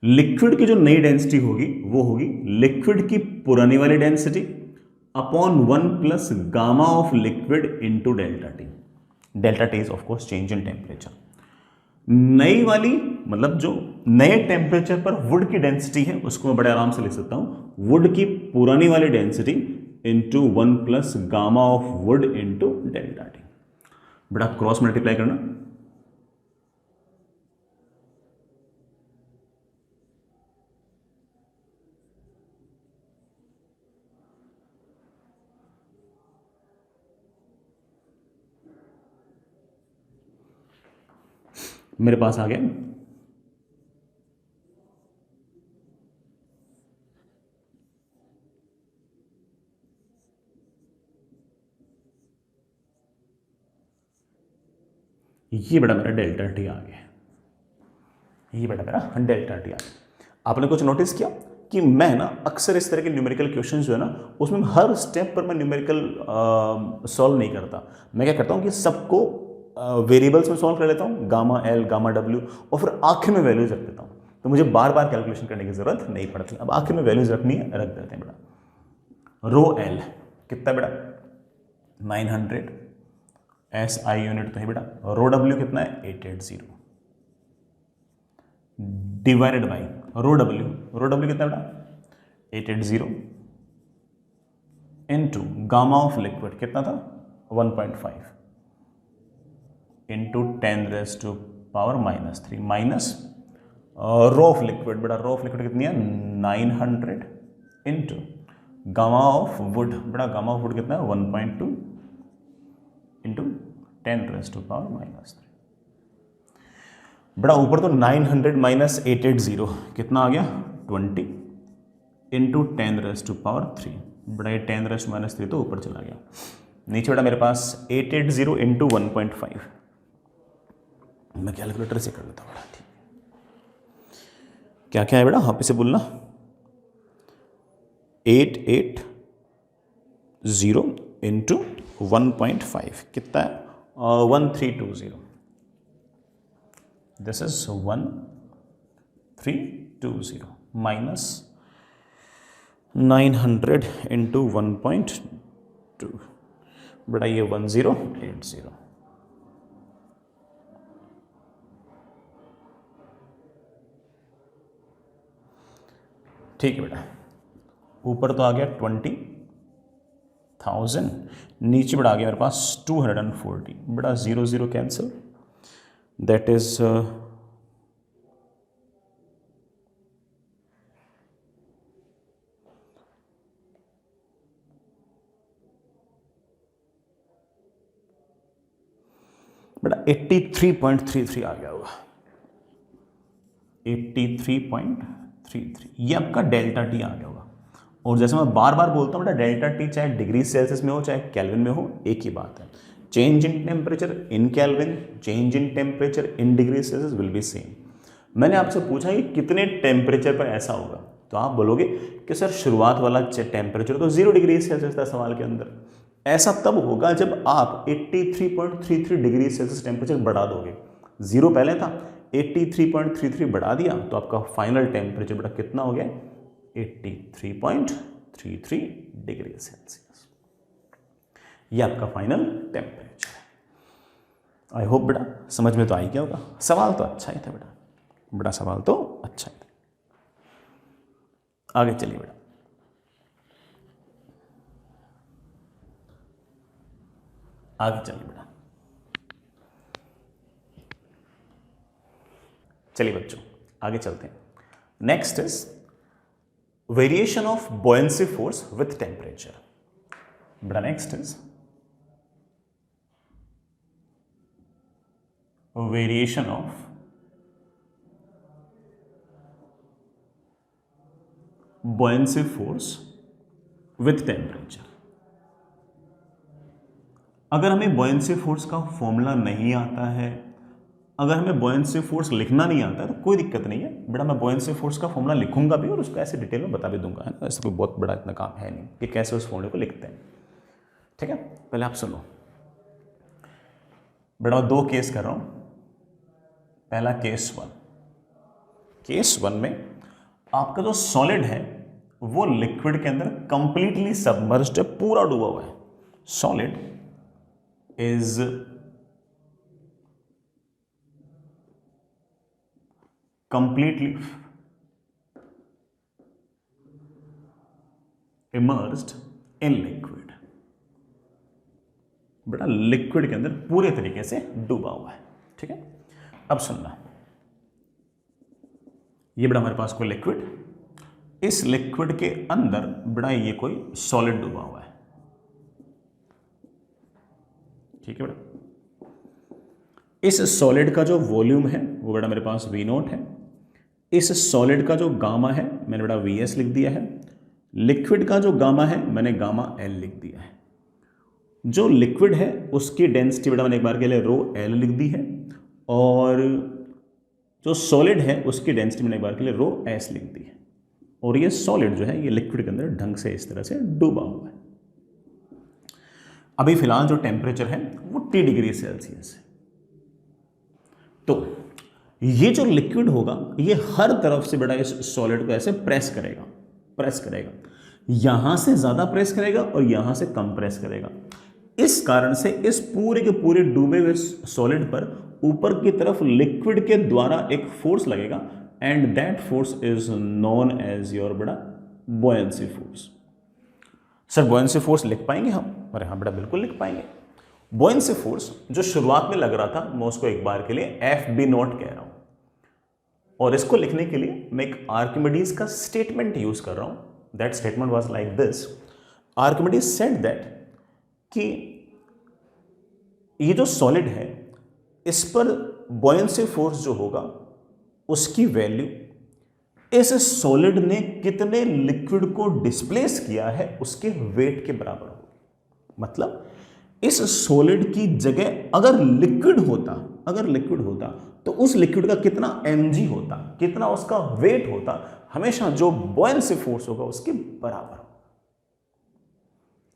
लिक्विड की जो नई डेंसिटी होगी वो होगी लिक्विड की पुरानी वाली density upon 1 plus gamma of liquid into delta T. Delta T is of course change in temperature. नई वाली मतलब जो नए टेम्परेचर पर वुड की डेंसिटी है उसको मैं बड़े आराम से लिख सकता हूं, वुड की पुरानी वाली density into 1 plus gamma of would into delta T. बेटा क्रॉस मल्टीप्लाई करना, मेरे पास आ गया। ये बेटा मेरा डेल्टा टी आ गया, ये बेटा मेरा डेल्टा टी आ गया। आपने कुछ नोटिस किया कि मैं ना अक्सर इस तरह के न्यूमेरिकल क्वेश्चंस जो है ना उसमें हर स्टेप पर मैं न्यूमेरिकल सॉल्व नहीं करता। मैं क्या करता हूं कि सबको वेरिएबल्स में सॉल्व कर लेता हूं, गामा एल गामा डब्ल्यू, और फिर आखिर में वैल्यूज रख देता हूं। तो मुझे बार बार कैलकुलेशन करने की जरूरत नहीं पड़ती। अब आखिर में वैल्यूज रखनी है, रख देते हैं बेटा। रो एल कितना बेटा 900 SI यूनिट तो है बेटा, रो डब्ल्यू कितना है 880 डिवाइडेड बाई रो डब्ल्यू कितना है बेटा 880 इनटू गामा ऑफ लिक्विड कितना था 1.5 into 10⁻³ minus rho of liquid बेटा, रो ऑफ लिक्विड कितनी है 900 इंटू गामा ऑफ वुड बेटा, गामा ऑफ वुड कितना है 1.2 इंटू 10⁻³ बेटा, ऊपर तो 900 माइनस 880 कितना आ गया 20 इंटू 10⁻³ बेटा, ये 10⁻³ तो ऊपर चला गया, नीचे बेटा मेरे पास 880 इंटू 1.5, मैं कैलकुलेटर से कर लेता हूँ बेटा, ठीक क्या क्या है बेटा, हाँ पे से बोलना 880 इंटू 1.5 कितना है 1320, दिस इज 1320 माइनस 900 इंटू 1.2 बेटा, ये 1080, ठीक है बेटा, ऊपर तो आ गया 20,000, नीचे बेटा आ गया मेरे पास 240 बेटा, 0 कैंसिल, दैट इज बेटा 83.33 आ गया होगा, 83.33, ये आपका डेल्टा टी आ गया होगा। और जैसे मैं बार बार बोलता हूँ बेटा, डेल्टा टी चाहे डिग्री सेल्सियस में हो चाहे केल्विन में हो, एक ही बात है, change in temperature in kelvin, change in temperature in degree Celsius will be same. मैंने आपसे पूछा कि कितने टेम्परेचर पर ऐसा होगा, तो आप बोलोगे कि सर शुरुआत वाला टेम्परेचर तो 0 डिग्री सेल्सियस था सवाल के अंदर। ऐसा तब होगा जब आप 83.33 डिग्री सेल्सियस टेम्परेचर बढ़ा दोगे, 0 पहले था, 83.33 बढ़ा दिया तो आपका फाइनल टेम्परेचर बेटा कितना हो गया 83.33 डिग्री सेल्सियस, ये आपका फाइनल टेम्परेचर है। आई होप बेटा समझ में तो आई क्या होगा, सवाल तो अच्छा ही था बेटा, सवाल तो अच्छा ही था। आगे चलिए बेटा, आगे चलिए बेटा, चलिए बच्चों आगे चलते हैं। Next is variation of buoyancy force with temperature. बेटा next is variation of buoyancy force with temperature. अगर हमें बॉयंसी फोर्स का फॉर्मूला नहीं आता है, अगर हमें बॉयंसी फोर्स लिखना नहीं आता है तो कोई दिक्कत नहीं है बेटा, मैं बॉयंसी फोर्स का फॉर्मूला लिखूंगा भी और उसको ऐसे डिटेल में बता भी दूंगा, है ना, ऐसा कोई बहुत बड़ा इतना काम है नहीं कि कैसे उस फॉर्मूले को लिखते हैं। ठीक है, पहले आप सुनो बेटा, 2 केस कर रहा हूं। पहला केस 1, केस 1 में आपका जो सॉलिड है वो लिक्विड के अंदर कंप्लीटली सबमर्ज्ड है, पूरा डूबा हुआ है। Solid is completely immersed in liquid. बेटा लिक्विड के अंदर पूरे तरीके से डूबा हुआ है। ठीक है, अब सुनना, ये बेटा हमारे पास कोई लिक्विड, इस लिक्विड के अंदर बेटा ये कोई सॉलिड डूबा हुआ है। ठीक है बेटा, इस सॉलिड का जो वॉल्यूम है वो बेटा मेरे पास V0 है, इस सॉलिड का जो गामा है मैंने बेटा Vs लिख दिया है, लिक्विड का जो गामा है मैंने गामा L लिख दिया है। जो लिक्विड है उसकी डेंसिटी बेटा मैंने एक बार के लिए ρL लिख दी है, और जो सॉलिड है उसकी डेंसिटी मैंने एक बार के लिए ρS लिख दी है। और ये सॉलिड जो है ये लिक्विड के अंदर ढंग से इस तरह से डूबा हुआ है। अभी फिलहाल जो टेम्परेचर है वो T डिग्री सेल्सियस है। तो ये जो लिक्विड होगा ये हर तरफ से बेटा इस सॉलिड को ऐसे प्रेस करेगा, यहां से ज्यादा प्रेस करेगा और यहां से कम प्रेस करेगा। इस कारण से इस पूरे के पूरे डूबे हुए सॉलिड पर ऊपर की तरफ लिक्विड के द्वारा एक फोर्स लगेगा and that force is known as your बेटा buoyancy force. Sir buoyancy force लिख पाएंगे हम? अरे हाँ बेटा बिल्कुल लिख पाएंगे। बॉयंसी फोर्स जो शुरुआत में लग रहा था मैं उसको एक बार के लिए एफ बी नॉट कह रहा हूं, और इसको लिखने के लिए मैं एक आर्किमिडीज का स्टेटमेंट यूज कर रहा हूं। That statement was like this, Archimedes said that कि ये जो सॉलिड है इस पर बॉयंसी फोर्स जो होगा उसकी वैल्यू इस सॉलिड ने कितने लिक्विड को डिस्प्लेस किया है उसके वेट के बराबर होगी। मतलब इस सॉलिड की जगह अगर लिक्विड होता तो उस लिक्विड का कितना mg होता, कितना उसका वेट होता, हमेशा जो बॉयंसी फोर्स होगा उसके बराबर होगा।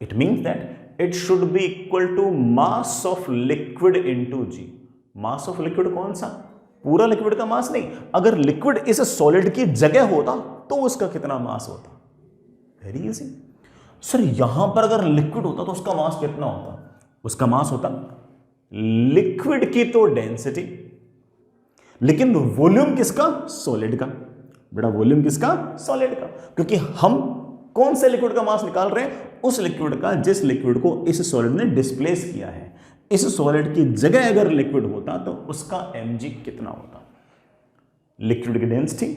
It means that it should be equal to mass of liquid into G. Mass of liquid कौन सा? पूरा लिक्विड का मास नहीं, अगर लिक्विड इस सॉलिड की जगह होता तो उसका कितना मास होता। वेरी इजी सर, यहां पर अगर लिक्विड होता तो उसका मास कितना होता? उसका मास होता लिक्विड की तो डेंसिटी, लेकिन वॉल्यूम किसका? सॉलिड का। बेटा वॉल्यूम किसका? सॉलिड का, क्योंकि हम कौन से लिक्विड का मास निकाल रहे हैं? उस लिक्विड का जिस लिक्विड को इस सॉलिड ने डिस्प्लेस किया है। इस सॉलिड की जगह अगर लिक्विड होता तो उसका mg कितना होता? लिक्विड की डेंसिटी,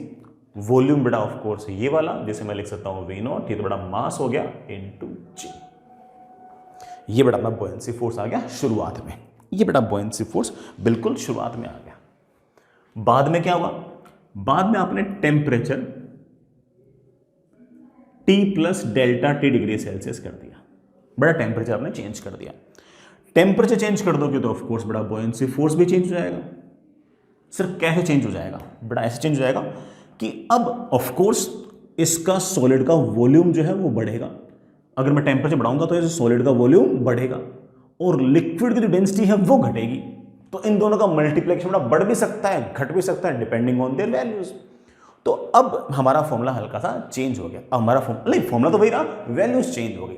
वॉल्यूम बेटा ऑफ कोर्स ये वाला जिसे मैं लिख सकता हूं V नॉट, ये तो बड़ा मास हो गया इनटू g। ये बेटा अपना बॉयंसी फोर्स आ गया शुरुआत में, ये बेटा बॉयंसी फोर्स बिल्कुल शुरुआत में आ गया। बाद में क्या हुआ? बाद में आपने temperature T plus delta T degree Celsius कर दिया। बड़ा टेम्परेचर आपने चेंज कर दिया। टेम्परेचर चेंज कर दोगे तो ऑफ कोर्स बड़ा बॉयंसी फोर्स भी चेंज हो जाएगा। सर कैसे चेंज हो जाएगा? बड़ा ऐसे चेंज हो जाएगा कि अब ऑफ कोर्स इसका सॉलिड का वॉल्यूम जो है वो बढ़ेगा। अगर मैं टेम्परेचर बढ़ाऊंगा तो इस सॉलिड का वॉल्यूम बढ़ेगा और लिक्विड की जो डेंसिटी है वो घटेगी। तो इन दोनों का मल्टीप्लिकेशन बड़ा बढ़ भी सकता है, घट भी सकता है, डिपेंडिंग ऑन देयर वैल्यूज। तो अब हमारा फॉर्मूला हल्का सा चेंज हो गया। अब हमारा फॉर्मूला तो वही रहा, वैल्यूज चेंज हो गई।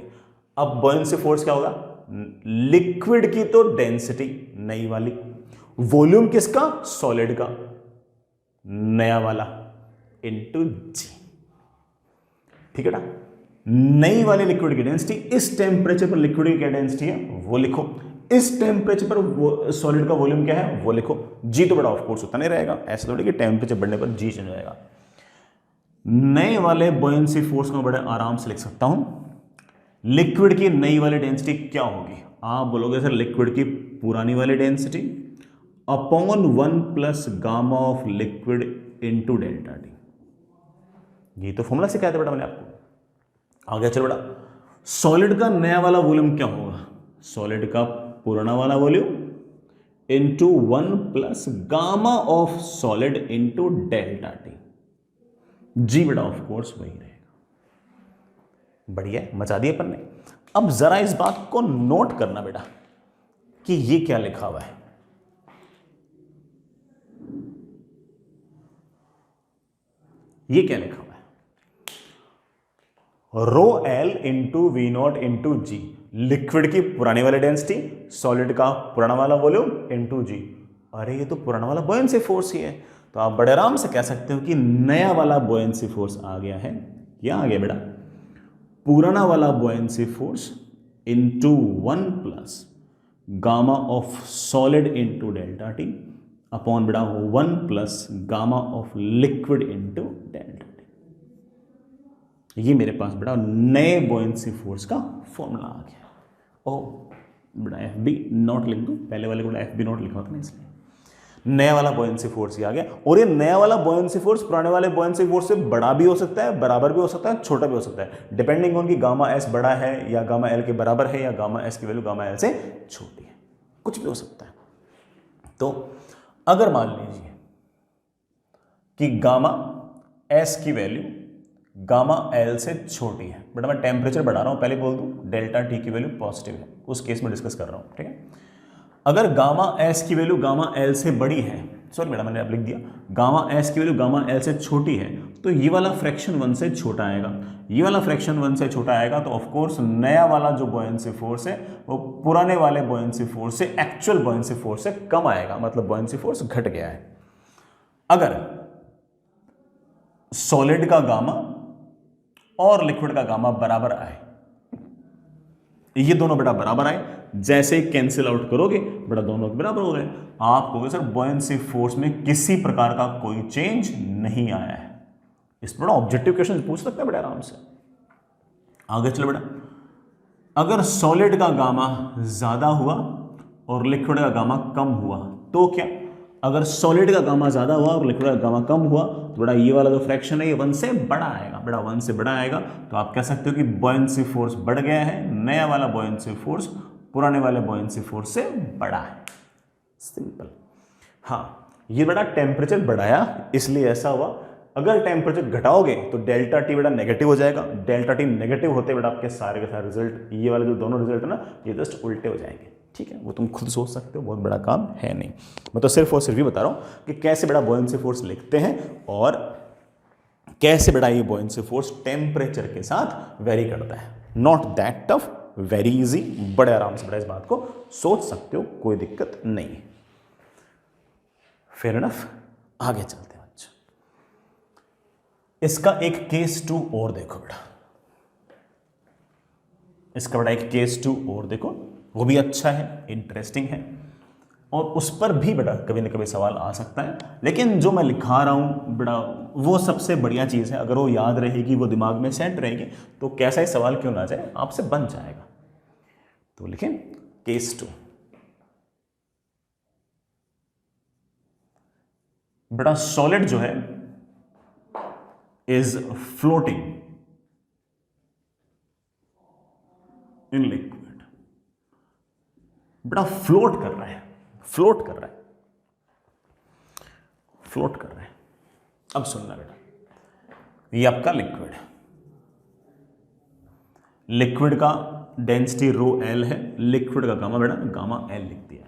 अब बॉयंसी फोर्स क्या होगा? लिक्विड की तो डेंसिटी नई वाली, वॉल्यूम किसका? सॉलिड का नया वाला इनटू जी। ठीक है ना? नई वाली लिक्विड की डेंसिटी, इस टेम्परेचर पर लिक्विड की क्या डेंसिटी है वो लिखो, इस टेम्परेचर पर सॉलिड का वॉल्यूम क्या है वो लिखो। जी तो बड़ा ऑफ कोर्स उतना नहीं रहेगा, ऐसा थोड़ी कि टेम्परेचर बढ़ने पर जी चेंज हो जाएगा। नए वाले बॉयंसी फोर्स को बड़े आराम से लिख सकता हूं। लिक्विड की नई वाली डेंसिटी क्या होगी? आप बोलोगे सर लिक्विड की पुरानी वाली density upon 1 plus gamma of liquid into delta T. ये तो फॉर्मूला सिखाया था बेटा मैंने आपको। आ गया चलो बेटा, सॉलिड का नया वाला वॉल्यूम क्या होगा? सॉलिड का पुराना वाला volume into 1 plus gamma of solid into delta T. जी बेटा ऑफ कोर्स वही रहेगा। बढ़िया, मचा दिए अपन ने। अब जरा इस बात को नोट करना बेटा कि ये क्या लिखा हुआ है। ये क्या लिखा हुआ है? Rho L into V not into G. Liquid की पुरानी वाली डेंसिटी, सॉलिड का पुराना वाला वॉल्यूम इंटू जी। अरे ये तो पुराना वाला बॉयंसी फोर्स ही है, तो आप बड़े आराम से कह सकते हो कि नया वाला बॉयंसी फोर्स आ गया है। क्या आ गया बेटा? पुराना वाला buoyancy force into 1 plus gamma of solid into delta T upon बेटा 1 plus gamma of liquid into delta T. ये मेरे पास बेटा नए बॉयंसी फोर्स का फॉर्मूला आ गया। ओ बेटा एफ बी नॉट लिख दूं, पहले वाले को एफ बी नॉट लिखा था ना, इसलिए नया वाला बॉयंसी फोर्स ही आ गया। और ये नया वाला बॉयंसी फोर्स पुराने वाले बॉयंसी फोर्स से बड़ा भी हो सकता है, बराबर भी हो सकता है, छोटा भी हो सकता है, डिपेंडिंग ऑन कि गामा एस बड़ा है या गामा एल के बराबर है या गामा एस की वैल्यू गामा एल से छोटी है, कुछ भी हो सकता है। तो अगर मान लीजिए कि गामा एस की वैल्यू गामा एल से छोटी है, बेटा मैं टेम्परेचर बढ़ा रहा हूं, पहले बोल दूं डेल्टा टी की वैल्यू पॉजिटिव है, उस केस में डिस्कस कर रहा हूं। ठीक है, अगर गामा एस की वैल्यू गामा एल से बड़ी है सॉरी मैडम मैंने अब लिख दिया, गामा एस की वैल्यू गामा एल से छोटी है तो ये वाला फ्रैक्शन 1 से छोटा आएगा, ये वाला फ्रैक्शन 1 से छोटा आएगा तो ऑफ कोर्स नया वाला जो बॉयंसी फोर्स है वो पुराने वाले बॉयंसी फोर्स से, एक्चुअल बॉयंसी फोर्स से कम आएगा, मतलब बॉयंसी फोर्स घट गया है। अगर सॉलिड का गामा और लिक्विड का गामा बराबर आए, ये दोनों बेटा बराबर आए, जैसे ही कैंसिल आउट करोगे बेटा दोनों बराबर हो गए, आप कहोगे सर बॉयंसी फोर्स में किसी प्रकार का कोई चेंज नहीं आया है। इस पर ऑब्जेक्टिव क्वेश्चन पूछ सकते हैं बेटा आराम से। आगे चलो बेटा, अगर सॉलिड का गामा ज्यादा हुआ और लिक्विड का गामा कम हुआ तो क्या? अगर सॉलिड का गामा ज्यादा हुआ और लिक्विड का गामा कम हुआ तो बेटा ये वाला जो फ्रैक्शन है ये 1 से बड़ा आएगा, बेटा 1 से बड़ा आएगा तो आप कह सकते हो कि बॉयंसी फोर्स बढ़ गया है, नया वाला बॉयंसी फोर्स पुराने वाले बॉयंसी फोर्स से बड़ा है। सिंपल। हाँ, ये बेटा टेम्परेचर बढ़ाया इसलिए ऐसा हुआ, अगर टेम्परेचर घटाओगे तो डेल्टा टी बेटा नेगेटिव हो जाएगा, डेल्टा टी नेगेटिव होते बेटा आपके सारे के सारे रिजल्ट, ये वाले जो दोनों रिजल्ट है ना ये जस्ट उल्टे हो जाएंगे। ठीक है, वो तुम खुद सोच सकते हो, बहुत बड़ा काम है नहीं, मैं तो सिर्फ और सिर्फ ही बता रहा हूं कि कैसे बेटा बॉयंसी फोर्स लिखते हैं और कैसे बेटा ये बॉयंसी फोर्स टेम्परेचर के साथ वेरी करता है। Not that tough, very easy, बड़े आराम से बेटा इस बात को सोच सकते हो, कोई दिक्कत नहीं है। फेयर इनफ, आगे चलते हैं बच्चा। इसका एक केस 2 और देखो बेटा, इसका बेटा एक केस 2 और देखो, वो भी अच्छा है, इंटरेस्टिंग है और उस पर भी बेटा कभी ना कभी सवाल आ सकता है, लेकिन जो मैं लिखा रहा हूं बेटा वो सबसे बढ़िया चीज़ है, अगर वो याद रहेगी, वो दिमाग में सेट रहेगी तो कैसा ही सवाल क्यों ना जाए आपसे बन जाएगा। तो लिखें केस 2, बेटा सॉलिड जो है इज फ्लोटिंग इन लिक्विड, बेटा फ्लोट कर रहा है, फ्लोट कर रहा है, फ्लोट कर रहा है। अब सुनना बेटा, ये आपका लिक्विड, लिक्विड का डेंसिटी रो एल है, लिक्विड का गामा बेटा गामा एल लिख दिया।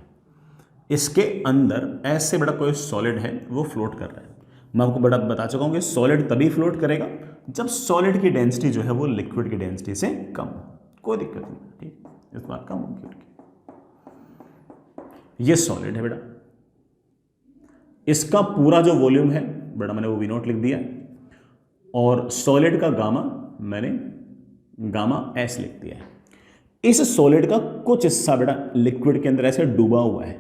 इसके अंदर ऐसे बेटा कोई सॉलिड है वो फ्लोट कर रहा है। मैं आपको बेटा बता चुका हूं कि सॉलिड तभी फ्लोट करेगा जब सॉलिड की डेंसिटी जो है वो लिक्विड की डेंसिटी से कम हो, कोई दिक्कत नहीं। ठीक, इस बात का मुमकिन। ये सॉलिड है बेटा, इसका पूरा जो वॉल्यूम है बेटा मैंने वो वी नॉट लिख दिया और सॉलिड का गामा मैंने गामा एस लिख दिया है। इस सॉलिड का कुछ हिस्सा बेटा लिक्विड के अंदर ऐसे डूबा हुआ है,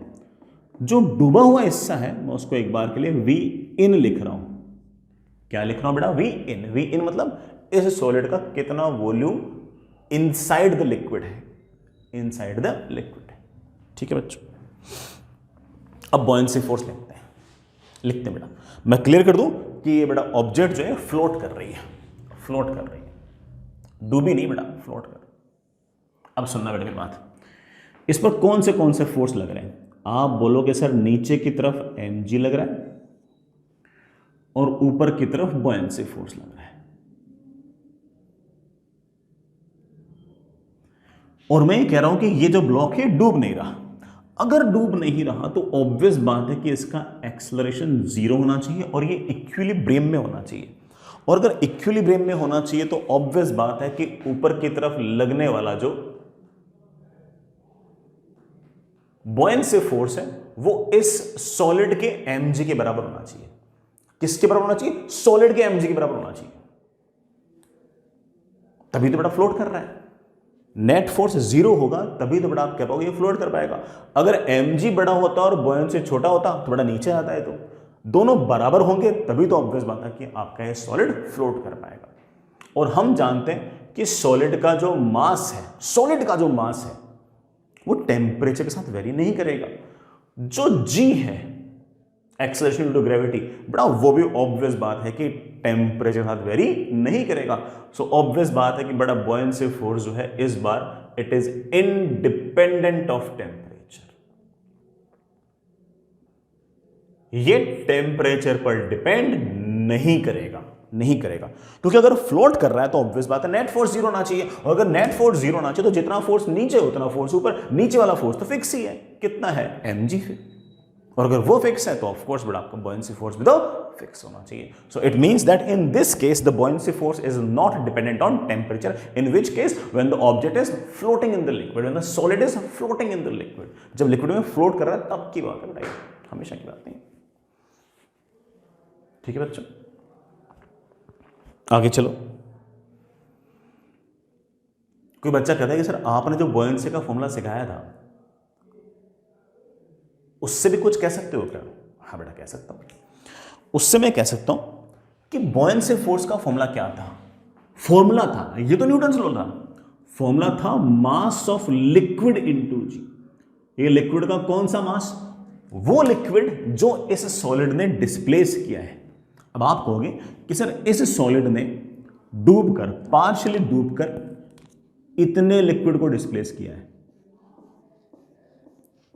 जो डूबा हुआ हिस्सा है मैं उसको एक बार के लिए वी इन लिख रहा हूं। क्या लिख रहा हूं बेटा? We in. वी इन मतलब इस सॉलिड का कितना वॉल्यूम इनसाइड द लिक्विड है, इनसाइड द लिक्विड है। ठीक है बच्चों, अब बॉयंसी फोर्स लिखते हैं बेटा। मैं क्लियर कर दूं कि ये बेटा ऑब्जेक्ट जो है फ्लोट कर रही है, फ्लोट कर रही है, डूबी नहीं बेटा, फ्लोट कर। अब सुनना बेटा मेरी बात, इस पर कौन से फोर्स लग रहे हैं? आप बोलोगे सर नीचे की तरफ mg लग रहा है और ऊपर की तरफ बॉयंसी फोर्स लग रहा है। और मैं ये कह रहा हूं कि ये जो ब्लॉक है डूब नहीं रहा। अगर डूब नहीं रहा तो ऑब्वियस बात है कि इसका एक्सेलरेशन 0 होना चाहिए और ये इक्विलिब्रियम में होना चाहिए। और अगर इक्विलिब्रियम में होना चाहिए तो ऑब्वियस बात है कि ऊपर की तरफ लगने वाला जो बॉयंसी फोर्स है वो इस सॉलिड के mg के बराबर होना चाहिए। किसके बराबर होना चाहिए? सॉलिड के mg के बराबर होना चाहिए, तभी तो बेटा फ्लोट कर रहा है। नेट फोर्स 0 होगा तभी तो बेटा आप कह पाओगे ये फ्लोट कर पाएगा। अगर mg बड़ा होता और बॉयंसी छोटा होता तो बेटा नीचे आता है, तो दोनों बराबर होंगे तभी तो ऑब्वियस बात है कि आपका ये सॉलिड फ्लोट कर पाएगा। और हम जानते हैं कि सॉलिड का जो मास है, सॉलिड का जो मास है वो टेम्परेचर के साथ वेरी नहीं करेगा। जो g है एक्सेलरेशन ड्यू टू ग्रेविटी बड़ा, वो भी ऑब्वियस बात है कि टेम्परेचर के साथ वेरी नहीं करेगा। सो ऑब्वियस बात है कि बड़ा बॉयंसी फोर्स जो है इस बार it is independent of temperature. ये टेम्परेचर पर डिपेंड नहीं करेगा, नहीं करेगा, क्योंकि अगर फ्लोट कर रहा है तो ऑब्वियस बात है नेट फोर्स 0 होना चाहिए। और अगर नेट फोर्स 0 होना चाहिए तो जितना फोर्स नीचे उतना फोर्स ऊपर, नीचे वाला फोर्स तो फिक्स ही है। कितना है? mg। और अगर वो फिक्स है तो ऑफ कोर्स बेटा आपका buoyancy force भी तो फिक्स होना चाहिए. So it means that in this case the buoyancy force is not dependent on temperature, in which case when the object is floating in the liquid, when the solid is floating in the liquid, जब liquid में float कर रहा है तब की बात है बेटा, हमेशा की बात नहीं. ठीक है बच्चों, आगे चलो. कोई बच्चा कहता है कि सर आपने जो buoyancy का फॉर्मूला सिखाया था उससे भी कुछ कह सकते हो क्या? हाँ बेटा कह सकता हूं. उससे मैं कह सकता हूं कि buoyancy फोर्स का फॉर्मूला क्या था. फॉर्मूला था, ये तो न्यूटन्स लॉ था. फॉर्मूला था मास ऑफ लिक्विड इनटू जी. ये लिक्विड का कौन सा मास? वो लिक्विड जो इस सॉलिड ने डिस्प्लेस किया है. अब आप कहोगे कि सर इस सॉलिड ने डूबकर, पार्शियली डूबकर इतने लिक्विड को डिस्प्लेस किया है,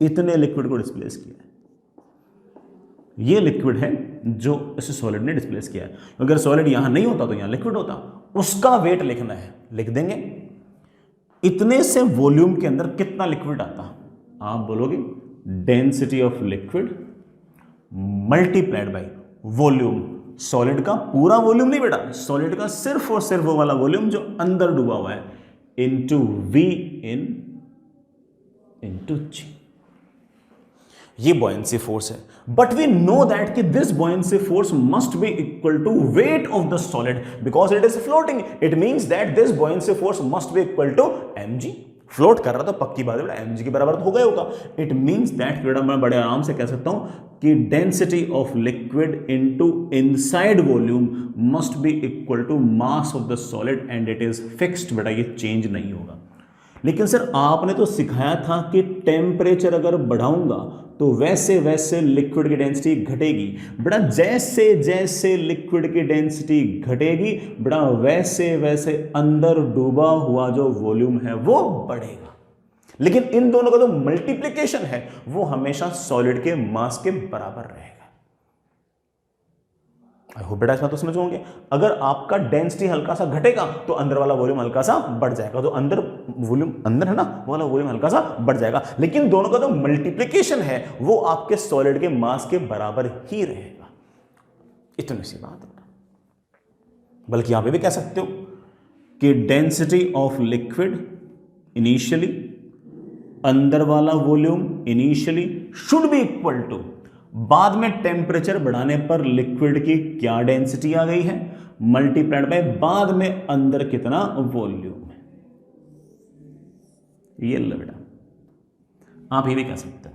इतने लिक्विड को डिस्प्लेस किया है. ये लिक्विड है जो इस सॉलिड ने डिस्प्लेस किया है. अगर सॉलिड यहां नहीं होता तो यहां लिक्विड होता. उसका वेट लिखना है, लिख देंगे. इतने से वॉल्यूम के अंदर कितना लिक्विड आता, आप बोलोगे density of liquid multiplied by volume. Solid का पूरा वॉल्यूम नहीं बेटा, सॉलिड का सिर्फ और सिर्फ वो वाला वॉल्यूम जो अंदर डूबा हुआ है, इंटू वी इंटू जी. ये buoyancy force है. But we know that कि this buoyancy force must be equal to weight of the solid because it is floating. It means that this buoyancy force must be equal to mg. Float कर रहा तो पक्की बात है बेटा mg के बराबर तो होगा ही होगा. It means that बेटा मैं बड़े आराम से कह सकता हूं कि density of liquid into inside volume must be equal to mass of the solid and it is fixed. बेटा ये चेंज नहीं होगा. लेकिन सर आपने तो सिखाया था कि टेम्परेचर अगर बढ़ाऊंगा तो वैसे वैसे लिक्विड की डेंसिटी घटेगी. बेटा जैसे जैसे लिक्विड की डेंसिटी घटेगी बेटा वैसे वैसे अंदर डूबा हुआ जो वॉल्यूम है वो बढ़ेगा. लेकिन इन दोनों का जो मल्टीप्लिकेशन है वो हमेशा सॉलिड के मास के बराबर रहेगा. आई होप बेटा इसमें तो समझ होंगे. अगर आपका डेंसिटी हल्का सा घटेगा तो अंदर वाला वॉल्यूम हल्का सा बढ़ जाएगा. तो अंदर वॉल्यूम अंदर है ना, वो वाला वॉल्यूम हल्का सा बढ़ जाएगा. लेकिन दोनों का जो मल्टीप्लिकेशन है वो आपके सॉलिड के मास के बराबर ही रहेगा. इतनी सी बात है. बल्कि यहां पे भी कह सकते हो कि डेंसिटी ऑफ लिक्विड इनिशियली, अंदर वाला volume initially should be equal to, बाद में टेम्परेचर बढ़ाने पर लिक्विड की क्या डेंसिटी आ गई है मल्टीप्लाइड बाय बाद में अंदर कितना वॉल्यूम है. ये लो बेटा, आप ये भी कह सकते हो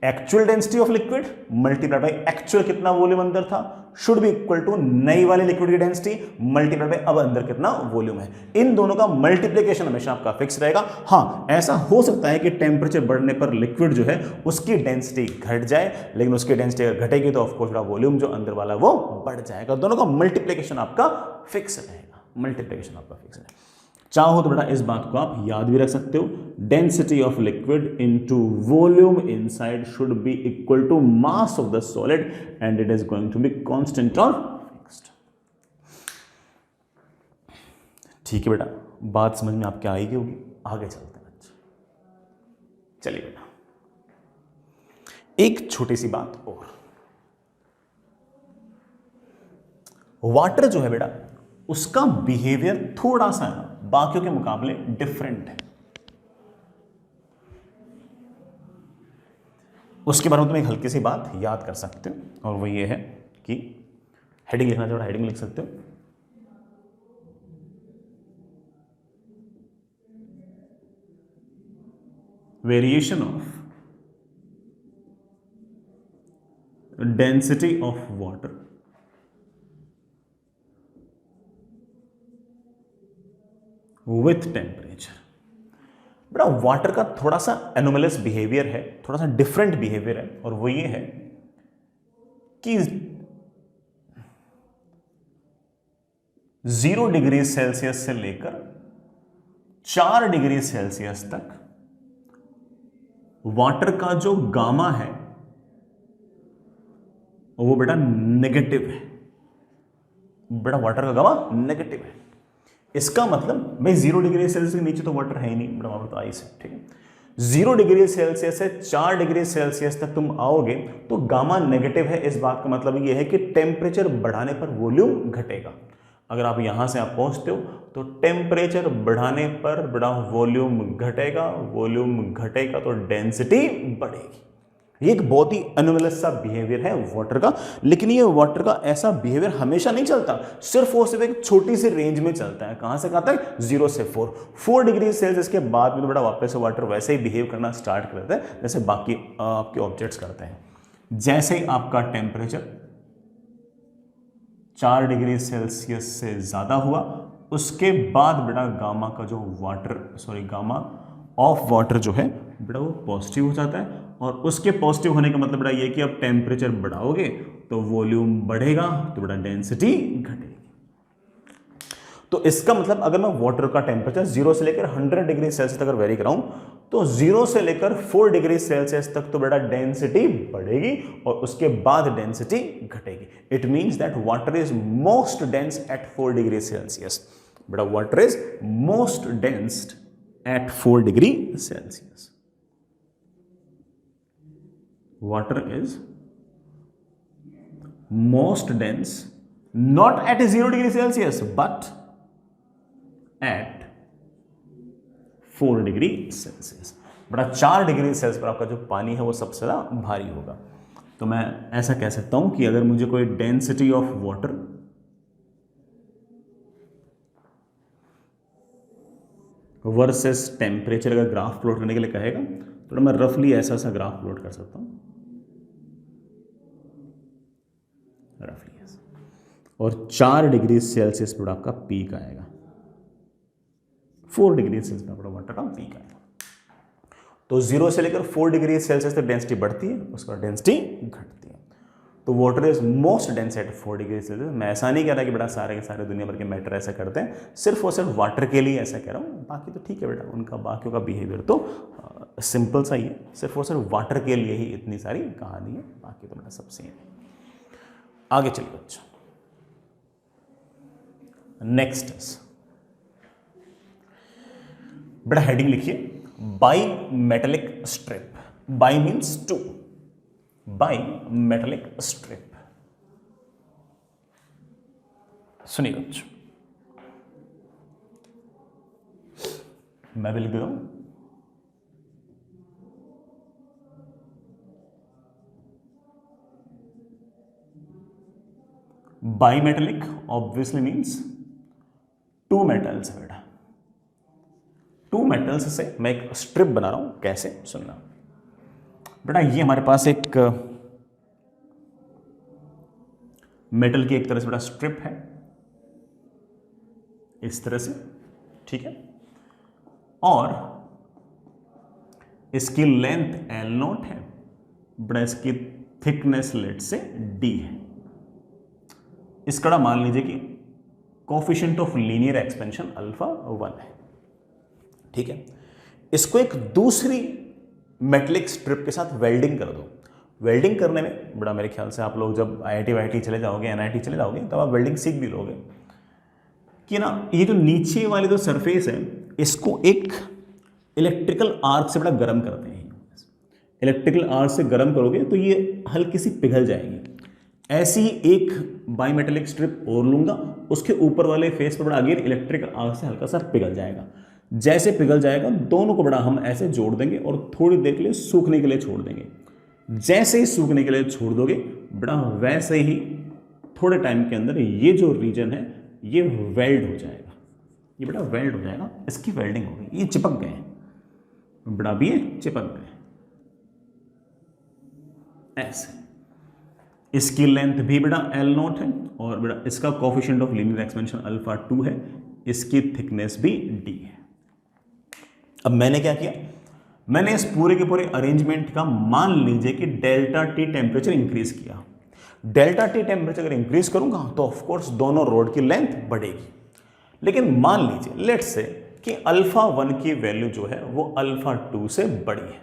actual density of liquid multiplied by actual कितना वॉल्यूम अंदर था शुड बी इक्वल टू नई वाली लिक्विड की डेंसिटी मल्टीप्लाइड बाय अब अंदर कितना वॉल्यूम है. इन दोनों का मल्टीप्लिकेशन हमेशा आपका फिक्स रहेगा. हाँ ऐसा हो सकता है कि टेम्परेचर बढ़ने पर लिक्विड जो है उसकी डेंसिटी घट जाए, लेकिन उसकी डेंसिटी अगर घटेगी तो ऑफकोर्स वॉल्यूम जो अंदर वाला वो बढ़ जाएगा. दोनों का मल्टीप्लिकेशन आपका फिक्स रहेगा. मल्टीप्लिकेशन आपका फिक्स रहेगा. चाहो तो बेटा इस बात को आप याद भी रख सकते हो. Density of liquid into volume inside should be equal to mass of the solid and it is going to be constant और फिक्स्ड. ठीक है बेटा, बात समझ में आपके आएगी होगी. आगे चलते हैं बच्चे. चलिए बेटा एक छोटी सी बात और. वाटर जो है बेटा उसका बिहेवियर थोड़ा सा बाकियों के मुकाबले डिफरेंट है. उसके बारे में तुम एक हल्की सी बात याद कर सकते हो और वो ये है कि हेडिंग लिखना चाहिए, हेडिंग लिख सकते हो. Variation of density of water with temperature. बेटा वाटर का थोड़ा सा एनोमलस बिहेवियर है, थोड़ा सा डिफरेंट बिहेवियर है और वो ये है कि 0 डिग्री सेल्सियस से लेकर 4 डिग्री सेल्सियस तक वाटर का जो गामा है वो बेटा नेगेटिव है. बेटा वाटर का गामा नेगेटिव है. इसका मतलब भाई 0 डिग्री सेल्सियस के नीचे तो वाटर है ही नहीं, बड़ा वाटर तो आइस है. ठीक है. 0 डिग्री सेल्सियस से 4 डिग्री सेल्सियस तक तुम आओगे तो गामा नेगेटिव है, इस बात का मतलब ये है कि टेम्परेचर बढ़ाने पर वॉल्यूम घटेगा। अगर आप यहां से आप पहुंचते हो तो टेम्परेचर बढ़ाने पर बड़ा वॉल्यूम घटेगा तो डेंसिटी बढ़ेगी। ये एक बहुत ही अनोमलस सा बिहेवियर है वाटर का, लेकिन ये वाटर का ऐसा बिहेवियर हमेशा नहीं चलता, सिर्फ और सिर्फ एक छोटी सी रेंज में चलता है। कहां से कहां तक? 0 से 4 डिग्री सेल्सियस के बाद में तो बड़ा वापस से वाटर वैसे ही बिहेव करना स्टार्ट कर देता है जैसे बाकी आपके ऑब्जेक्ट्स करते हैं। जैसे ही आपका टेम्परेचर 4 डिग्री सेल्सियस से ज्यादा हुआ, उसके बाद बेटा गामा ऑफ वाटर जो है बेटा वो पॉजिटिव हो जाता है, और उसके पॉजिटिव होने का मतलब बेटा ये कि अब टेम्परेचर बढ़ाओगे तो वॉल्यूम बढ़ेगा, तो बेटा डेंसिटी घटेगी। तो इसका मतलब अगर मैं वाटर का टेम्परेचर 0 से लेकर 100 डिग्री सेल्सियस तक अगर वेरी कराऊं तो 0 से लेकर 4 डिग्री सेल्सियस तक तो बेटा डेंसिटी बढ़ेगी और उसके बाद डेंसिटी घटेगी। It means that water is most dense at 4 degree Celsius. बेटा water is most dense at 4 degree Celsius. Water is most dense not at 0 degree Celsius but at 4 degree Celsius. बड़ा 4 degree Celsius पर आपका जो पानी है वो सबसे ज़्यादा भारी होगा। तो मैं ऐसा कह सकता हूं कि अगर मुझे कोई density of water versus temperature अगर ग्राफ प्लॉट करने के लिए कहेगा तो मैं रफली ऐसा सा ग्राफ प्लॉट कर सकता हूं, रफली ऐसा, और 4 डिग्री सेल्सियस पर आपका पीक आएगा, 4 डिग्री सेल्सियस पर वाटर का पीक आएगा। तो 0 से लेकर 4 डिग्री सेल्सियस तक डेंसिटी बढ़ती है, उसका डेंसिटी घटती है। तो water is most dense at 4 degree Celsius. मैं ऐसा नहीं कह रहा कि बेटा सारे के सारे दुनिया भर के मैटर ऐसा करते हैं, सिर्फ और सिर्फ वाटर के लिए ऐसा कह रहा हूँ, बाकी तो ठीक है बेटा, उनका बाकियों का बिहेवियर तो सिंपल सा ही है, सिर्फ और सिर्फ वाटर के लिए ही इतनी सारी कहानी है, बाकी तो बेटा सब सेम है। आगे चलिए बच्चों, नेक्स्ट बेटा हेडिंग लिखिए bimetallic strip. Bi means two, bimetallic strip. सुनिए बच्चों, मैं भी लिख रहा हूं bimetallic obviously means two metals है बेटा। 2 मेटल्स से मैं एक स्ट्रिप बना रहा हूं, कैसे सुनना बेटा। ये हमारे पास एक मेटल की एक तरह से बेटा स्ट्रिप है, इस तरह से, ठीक है, और इसकी लेंथ L0 है बेटा, इसकी थिकनेस लेट से D है। इसका मान लीजिए कि coefficient of linear expansion alpha 1 है, ठीक है। इसको एक दूसरी मेटलिक स्ट्रिप के साथ वेल्डिंग कर दो। वेल्डिंग करने में बड़ा मेरे ख्याल से आप लोग जब IIT चले जाओगे, NIT चले जाओगे, तब आप वेल्डिंग सीख भी लोगे कि ना ये जो नीचे वाली जो सरफेस है इसको एक इलेक्ट्रिकल आर्क से बड़ा गर्म करते हैं। इलेक्ट्रिकल आर्क से गर्म करोगे तो ये हल्की सी पिघल जाएगी। ऐसी एक बाईमेटेलिक स्ट्रिप और लूंगा, उसके ऊपर वाले फेस पर बड़ा अगेन इलेक्ट्रिक आर्क से हल्का सा पिघल जाएगा। जैसे पिघल जाएगा दोनों को बड़ा हम ऐसे जोड़ देंगे और थोड़ी देर के लिए सूखने के लिए छोड़ देंगे। जैसे ही सूखने के लिए छोड़ दोगे बड़ा वैसे ही थोड़े टाइम के अंदर ये जो रीजन है ये वेल्ड हो जाएगा, ये बड़ा वेल्ड हो जाएगा, इसकी वेल्डिंग हो गई, ये चिपक गए बड़ा, भी ये चिपक गए ऐसे। इसकी लेंथ भी बेटा L0 है और बेटा इसका coefficient of linear expansion alpha 2 है, इसकी थिकनेस भी D है। अब मैंने क्या किया, मैंने इस पूरे के पूरे अरेंजमेंट का मान लीजिए कि डेल्टा T टेम्परेचर इंक्रीज किया। डेल्टा T टेम्परेचर अगर इंक्रीज करूंगा तो ऑफ कोर्स दोनों रोड की लेंथ बढ़ेगी। लेकिन मान लीजिए लेट्स से कि अल्फा 1 की वैल्यू जो है वो अल्फा 2 से बड़ी है,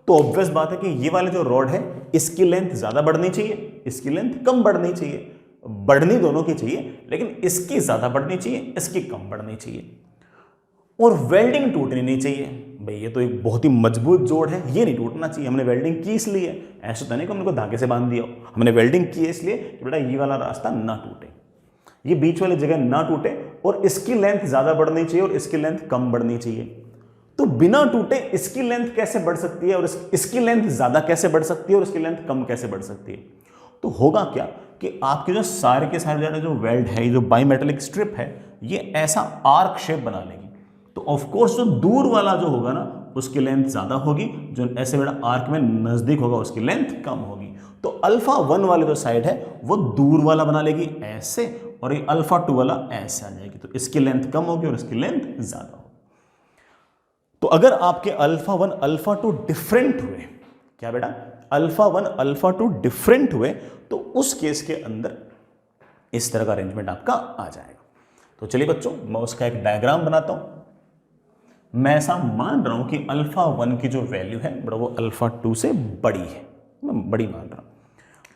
तो ऑब्वियस बात है कि ये वाले जो रॉड है इसकी लेंथ ज्यादा बढ़नी चाहिए, इसकी लेंथ कम बढ़नी चाहिए। बढ़नी दोनों की चाहिए, लेकिन इसकी ज्यादा बढ़नी चाहिए, इसकी कम बढ़नी चाहिए। और वेल्डिंग टूटनी नहीं चाहिए। भाई ये तो एक बहुत ही मजबूत जोड़ है, ये नहीं टूटना चाहिए, हमने वेल्डिंग की इसलिए, ऐसा तो नहीं कि हमने को धागे से बांध दिया हो, हमने वेल्डिंग की है इसलिए कि बेटा ये वाला रास्ता ना टूटे, ये बीच वाली जगह ना टूटे, और इसकी लेंथ ज्यादा बढ़नी चाहिए और इसकी लेंथ कम बढ़नी चाहिए। तो बिना टूटे इसकी लेंथ कैसे बढ़ सकती है और इसकी लेंथ ज्यादा कैसे बढ़ सकती है और इसकी लेंथ कम कैसे बढ़ सकती है? तो होगा क्या कि आपके जो सारे के सारे जो वेल्ड है, जो बाईमेटेलिक स्ट्रिप है, ये ऐसा आर्क शेप बना लेगी। तो ऑफ कोर्स जो दूर वाला जो होगा ना उसकी लेंथ ज्यादा होगी, जो ऐसे बेटा आर्क में नजदीक होगा उसकी लेंथ कम होगी। तो अल्फा 1 वाले जो साइड है वो दूर वाला बना लेगी ऐसे, और ये अल्फा 2 वाला ऐसे आ जाएगी। तो इसकी लेंथ कम होगी और इसकी लेंथ ज्यादा होगी। तो अगर आपके अल्फा 1 अल्फा 2 डिफरेंट हुए, क्या बेटा, अल्फा 1 अल्फा 2 डिफरेंट हुए, तो उस केस के अंदर इस तरह का अरेंजमेंट आपका आ जाएगा। तो चलिए बच्चों, मैं उसका एक डायग्राम बनाता हूं। मैं ऐसा मान रहा हूं कि अल्फा 1 की जो वैल्यू है बड़ा वो अल्फा 2 से बड़ी है, मैं बड़ी मान रहा हूं,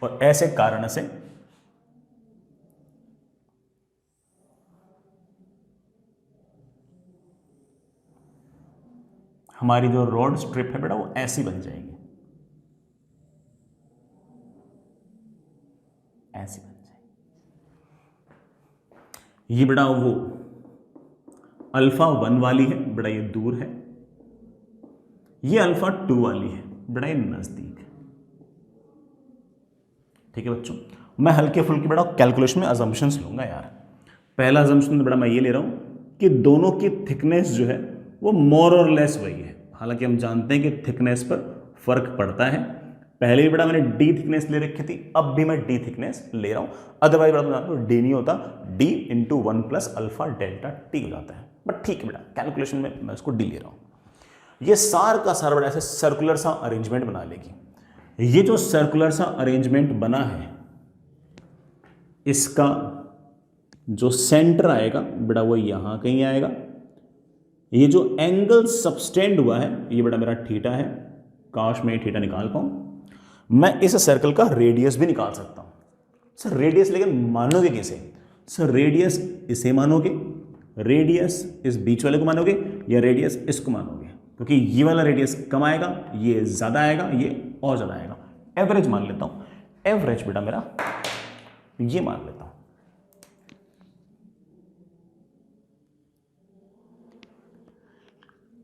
और ऐसे कारण से हमारी जो रॉड स्ट्रिप है बेटा वो ऐसी बन जाएगी, ऐसी बन जाएगी। ये बेटा वो अल्फा 1 वाली है, बेटा ये दूर है, ये अल्फा 2 वाली है, बेटा ये नजदीक है। ठीक है बच्चों, मैं हल्के फुल्के बेटा कैलकुलेशन में अजम्पशंस लूंगा यार। पहला अजम्पशन बेटा मैं ये ले रहा हूं कि दोनों की थिकनेस जो है वो मोर और लेस वही है। हालांकि हम जानते हैं कि थिकनेस पर फर्क पड़ता है। पहले भी बेटा मैंने डी थिकनेस ले रखी थी, अब भी मैं डी थिकनेस ले रहा हूं। अदरवाइज बेटा तो डी नहीं होता, D into 1 plus alpha delta T हो जाता है। बट ठीक है बेटा, कैलकुलेशन में मैं उसको डी ले रहा हूं। ये सार का सारा बेटा ऐसे सर्कुलर सा अरेंजमेंट बना लेगी। ये जो सर्कुलर सा अरेंजमेंट बना है, इसका जो सेंटर आएगा बेटा वो यहां कहीं आएगा। ये जो एंगल सबस्टेंड हुआ है ये बेटा मेरा थीटा है, काश मैं थीटा निकाल पाऊं। मैं इस सर्कल का रेडियस भी निकाल सकता हूं। सर रेडियस लेकिन मानोगे कैसे? सर रेडियस इसे मानोगे, रेडियस इस बीच वाले को मानोगे, या रेडियस इसको मानोगे? क्योंकि ये वाला रेडियस कम आएगा, ये ज्यादा आएगा, ये और ज्यादा आएगा। एवरेज मान लेता हूं, एवरेज बेटा मेरा ये मान लेता हूं।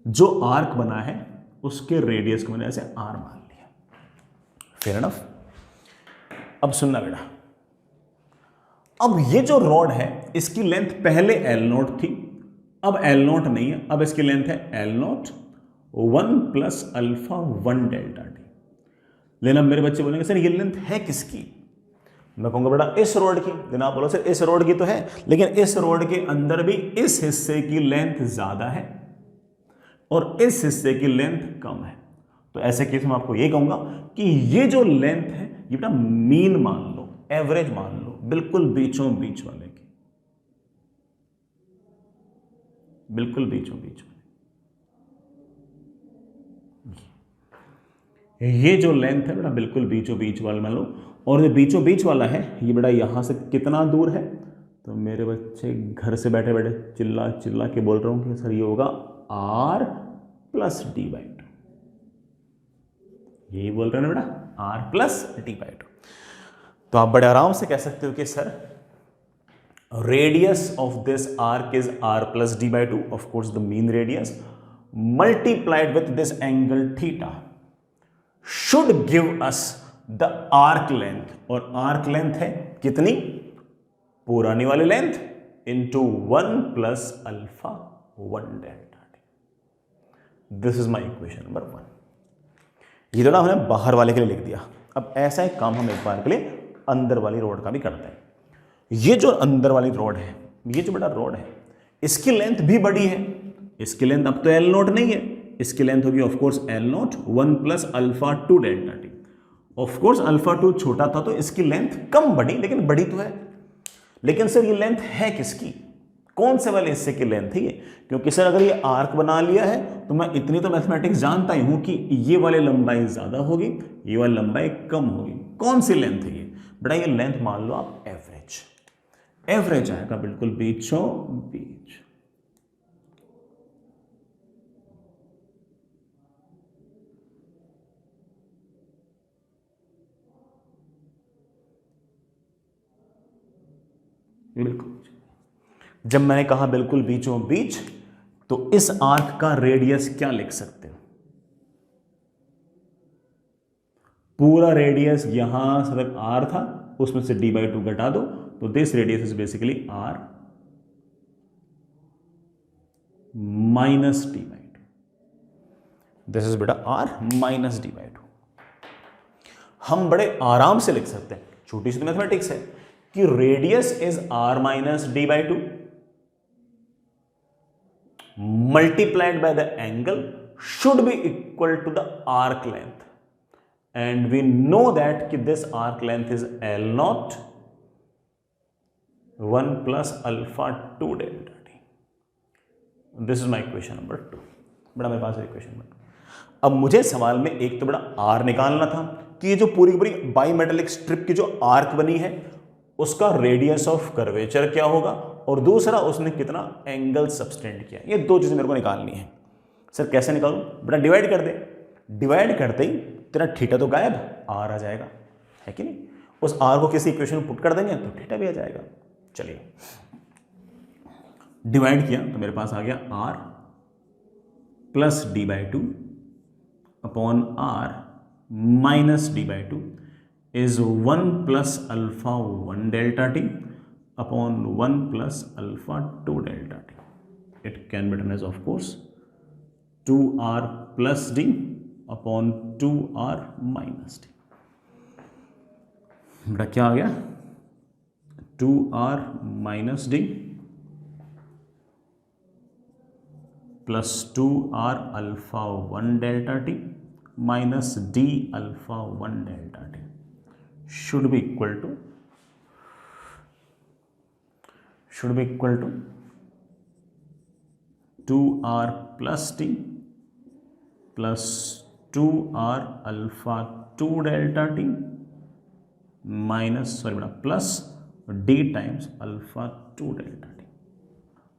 जो आर्क बना है उसके रेडियस को मैंने ऐसे आर मान लिया। Fair enough. अब सुनना बेटा, अब ये जो रॉड है इसकी लेंथ पहले एल नोट थी, अब एल नोट नहीं है, अब इसकी लेंथ है L note 1 plus alpha 1 delta T. लेकिन अब मेरे बच्चे बोलेंगे सर ये लेंथ है किसकी? मैं कहूंगा बेटा इस रोड की। लेकिन आप बोलो सर इस रोड की तो है, लेकिन इस रोड के अंदर भी इस हिस्से की लेंथ ज्यादा है और इस हिस्से की लेंथ कम है। तो ऐसे केस में आपको ये कहूंगा कि ये जो लेंथ है ये बेटा मीन मान लो, एवरेज मान लो, बिल्कुल बीचों बीच वाले की, बिल्कुल बीचों बीच वाले। ये जो लेंथ है बेटा बिल्कुल बीचों बीच वाला मान लो, और जो बीचों बीच वाला है ये बेटा यहां से कितना दूर है? तो मेरे बच्चे घर से बैठे बैठे चिल्ला चिल्ला के बोल रहा हूं कि सर ये होगा R plus D by two. यही बोल रहे हैं ना बेटा, R plus D by two. तो आप बड़े आराम से कह सकते हो कि sir radius of this arc is R plus D by two, of course the mean radius, multiplied with this angle theta should give us the arc length. और आर्क लेंथ है कितनी? पुरानी वाली length into 1 plus alpha 1 delta T. This is my equation number 1। ये तो ना हमने बाहर वाले के लिए लिख दिया। अब ऐसा एक काम हम एक बार के लिए अंदर वाली रोड का भी करते हैं। ये जो अंदर वाली रोड है, ये जो बड़ा रोड है, इसकी लेंथ भी बड़ी है। इसकी लेंथ अब तो एल नोट नहीं है, इसकी लेंथ होगी of course L note 1 plus alpha 2 delta T. Of course alpha 2 छोटा था तो इसकी लेंथ कम बढ़ी, लेकिन बड़ी तो है। लेकिन सर ये लेंथ है किसकी? कौन से वाले हिस्से की लेंथ है ये? क्योंकि सर अगर ये आर्क बना लिया है तो मैं इतनी तो मैथमेटिक्स जानता ही हूं कि ये वाली लंबाई ज्यादा होगी, ये वाली लंबाई कम होगी। कौन सी लेंथ है ये? बेटा ये लेंथ मान लो आप एवरेज, एवरेज आएगा बिल्कुल बीचों बीच। बिल्कुल। जब मैंने कहा बिल्कुल बीचों बीच, तो इस आर्क का रेडियस क्या लिख सकते हो? पूरा रेडियस यहां से तक आर था, उसमें से d/2 घटा दो, तो this radius is basically R minus d/2। This is बेटा आर माइनस d/2। हम बड़े आराम से लिख सकते हैं, छोटी सी तो मैथमेटिक्स है, कि radius is R minus d/2 multiplied by the angle should be equal to the arc length, and we know that कि this arc length is L naught 1 plus alpha 2 delta t. This is my equation number 2. बड़ा मेरे पास equation number. अब मुझे सवाल में एक तो बड़ा आर निकालना था कि ये जो पूरी की पूरी बाईमेटालिक स्ट्रिप की जो आर्क बनी है उसका रेडियस ऑफ कर्वेचर क्या होगा, और दूसरा उसने कितना एंगल सबटेंड किया। ये दो चीजें मेरे को निकालनी है। सर कैसे निकालूं? बेटा डिवाइड कर दे। डिवाइड करते ही तेरा थीटा तो गायब, आर आ जाएगा, है कि नहीं? उस आर को किसी इक्वेशन में पुट कर देंगे तो थीटा भी आ जाएगा। चलिए डिवाइड किया तो मेरे पास आ गया R plus d/2 upon R minus d/2 is 1 plus alpha 1 delta t upon 1 plus alpha 2 delta t. It can be written as, of course, 2r plus d upon 2r minus d. बेटा क्या आ गया? 2r minus d plus 2r alpha 1 delta t minus d alpha 1 delta t should be equal to 2r plus t plus 2r alpha 2 delta t minus plus d times alpha 2 delta t।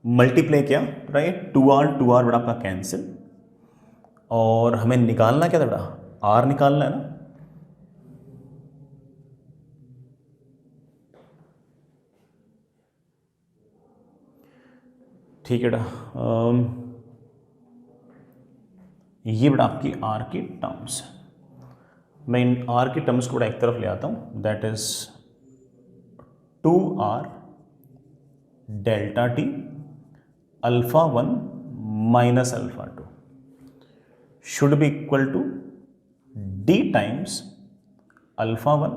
Multiply किया, right? 2r बड़ा आपका cancel, और हमें निकालना क्या था बेटा? r निकालना है ना। ठीक है बेटा, ये बेटा आपकी आर की टर्म्स है। मैं इन आर की टर्म्स को बड़ा एक तरफ ले आता हूं, that is 2r delta T alpha 1 minus alpha 2 should be equal to d times alpha 1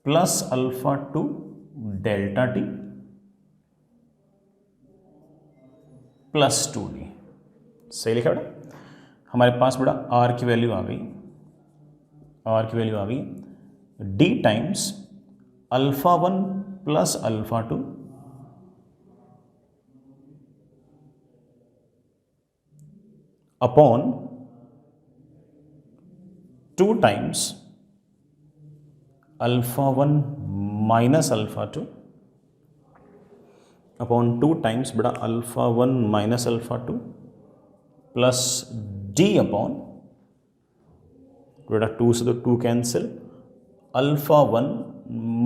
plus alpha 2 delta T plus 2d। सही लिखा बेटा? हमारे पास बेटा r की वैल्यू आ गई, d times alpha 1 plus alpha 2 upon 2 times alpha 1 minus alpha 2 upon 2 times बेटा alpha 1 minus alpha 2 plus d upon बेटा 2 से तो 2 cancel, alpha 1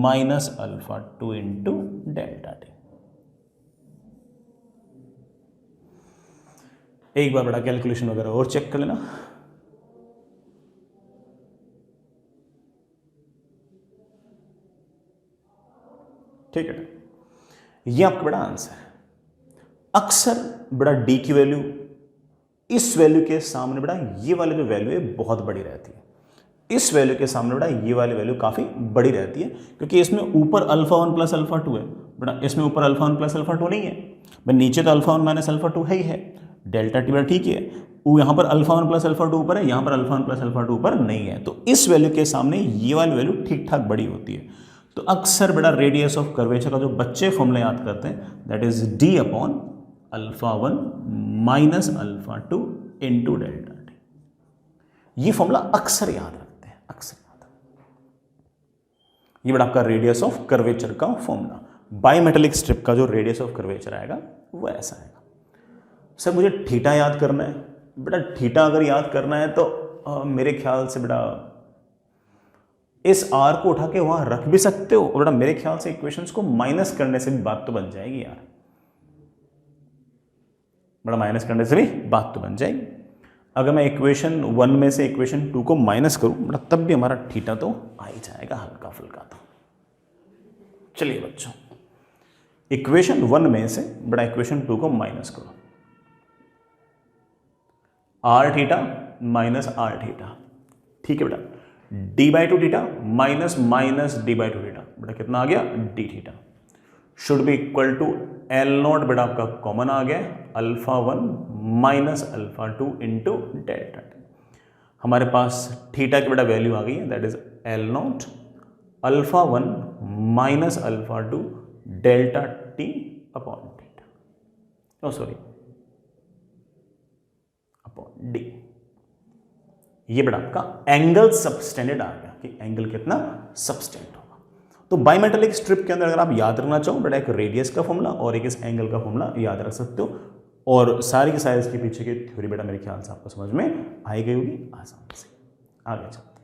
minus alpha 2 into delta T. एक बार बेटा कैलकुलेशन वगैरह और चेक कर लेना। ठीक है, ये आपका बड़ा आंसर है। अक्सर बड़ा d की वैल्यू इस वैल्यू के सामने बड़ा ये वाली जो वैल्यू है बहुत बड़ी रहती है। इस वैल्यू के सामने बड़ा ये वाली वैल्यू काफी बड़ी रहती है, क्योंकि इसमें ऊपर अल्फा 1 प्लस अल्फा 2 है बड़ा, इसमें ऊपर अल्फा 1 प्लस अल्फा 2 नहीं है, बट नीचे तो अल्फा 1 माइनस अल्फा 2 है ही है। डेल्टा टी बड़ा ठीक है, वो यहाँ पर अल्फा 1 प्लस अल्फा 2 ऊपर है, यहाँ पर अल्फा 1 प्लस अल्फा 2 ऊपर नहीं है, तो इस वैल्यू के सामने ये वाली वैल्यू ठीक ठाक बड़ी होती है। तो अक्सर बड़ा रेडियस ऑफ कर्वेचर का जो बच्चे फॉर्मूला याद करते हैं, that is d upon alpha 1 minus alpha 2 into delta T. ये फॉर्मूला अक्सर याद रखते हैं, अक्सर याद। ये बड़ा आपका रेडियस ऑफ कर्वेचर का फॉर्मूला, बाईमेटालिक स्ट्रिप का जो रेडियस ऑफ कर्वेचर आएगा वो ऐसा आएगा। सर मुझे थीटा याद करना है। बेटा थीटा अगर याद करना है तो मेरे ख्याल से बेटा इस आर को उठा के वहां रख भी सकते हो, और बेटा मेरे ख्याल से इक्वेशंस को माइनस करने से भी बात तो बन जाएगी यार, बड़ा माइनस करने से भी बात तो बन जाएगी। अगर मैं इक्वेशन 1 में से इक्वेशन 2 को माइनस करूं बड़ा, तब भी हमारा थीटा तो आ ही जाएगा हल्का फुल्का तो। चलिए बच्चों, इक्वेशन 1 में से बड़ा इक्वेशन 2 को माइनस करो, R theta minus R theta, ठीक है बेटा, D by two theta minus minus D by two theta, बेटा कितना आ गया, D theta should be equal to L not, बेटा आपका कॉमन आ गया alpha 1 minus alpha 2 into delta T. हमारे पास थीटा की बेटा वैल्यू आ गई है, that is L not alpha 1 minus alpha 2 delta T upon theta, sorry upon D. ये बेटा आपका एंगल सबस्टेंडेड आ गया कि एंगल कितना सबस्टेंड होगा। तो बाइमेटेलिक स्ट्रिप के अंदर अगर आप याद रखना चाहो बेटा, एक रेडियस का फॉर्मूला और एक इस एंगल का फॉर्मूला याद रख सकते हो, और सारी की सारी इसके पीछे की थ्योरी बेटा मेरे ख्याल से आपको समझ में आई गई होगी आसानी से। आगे चलो।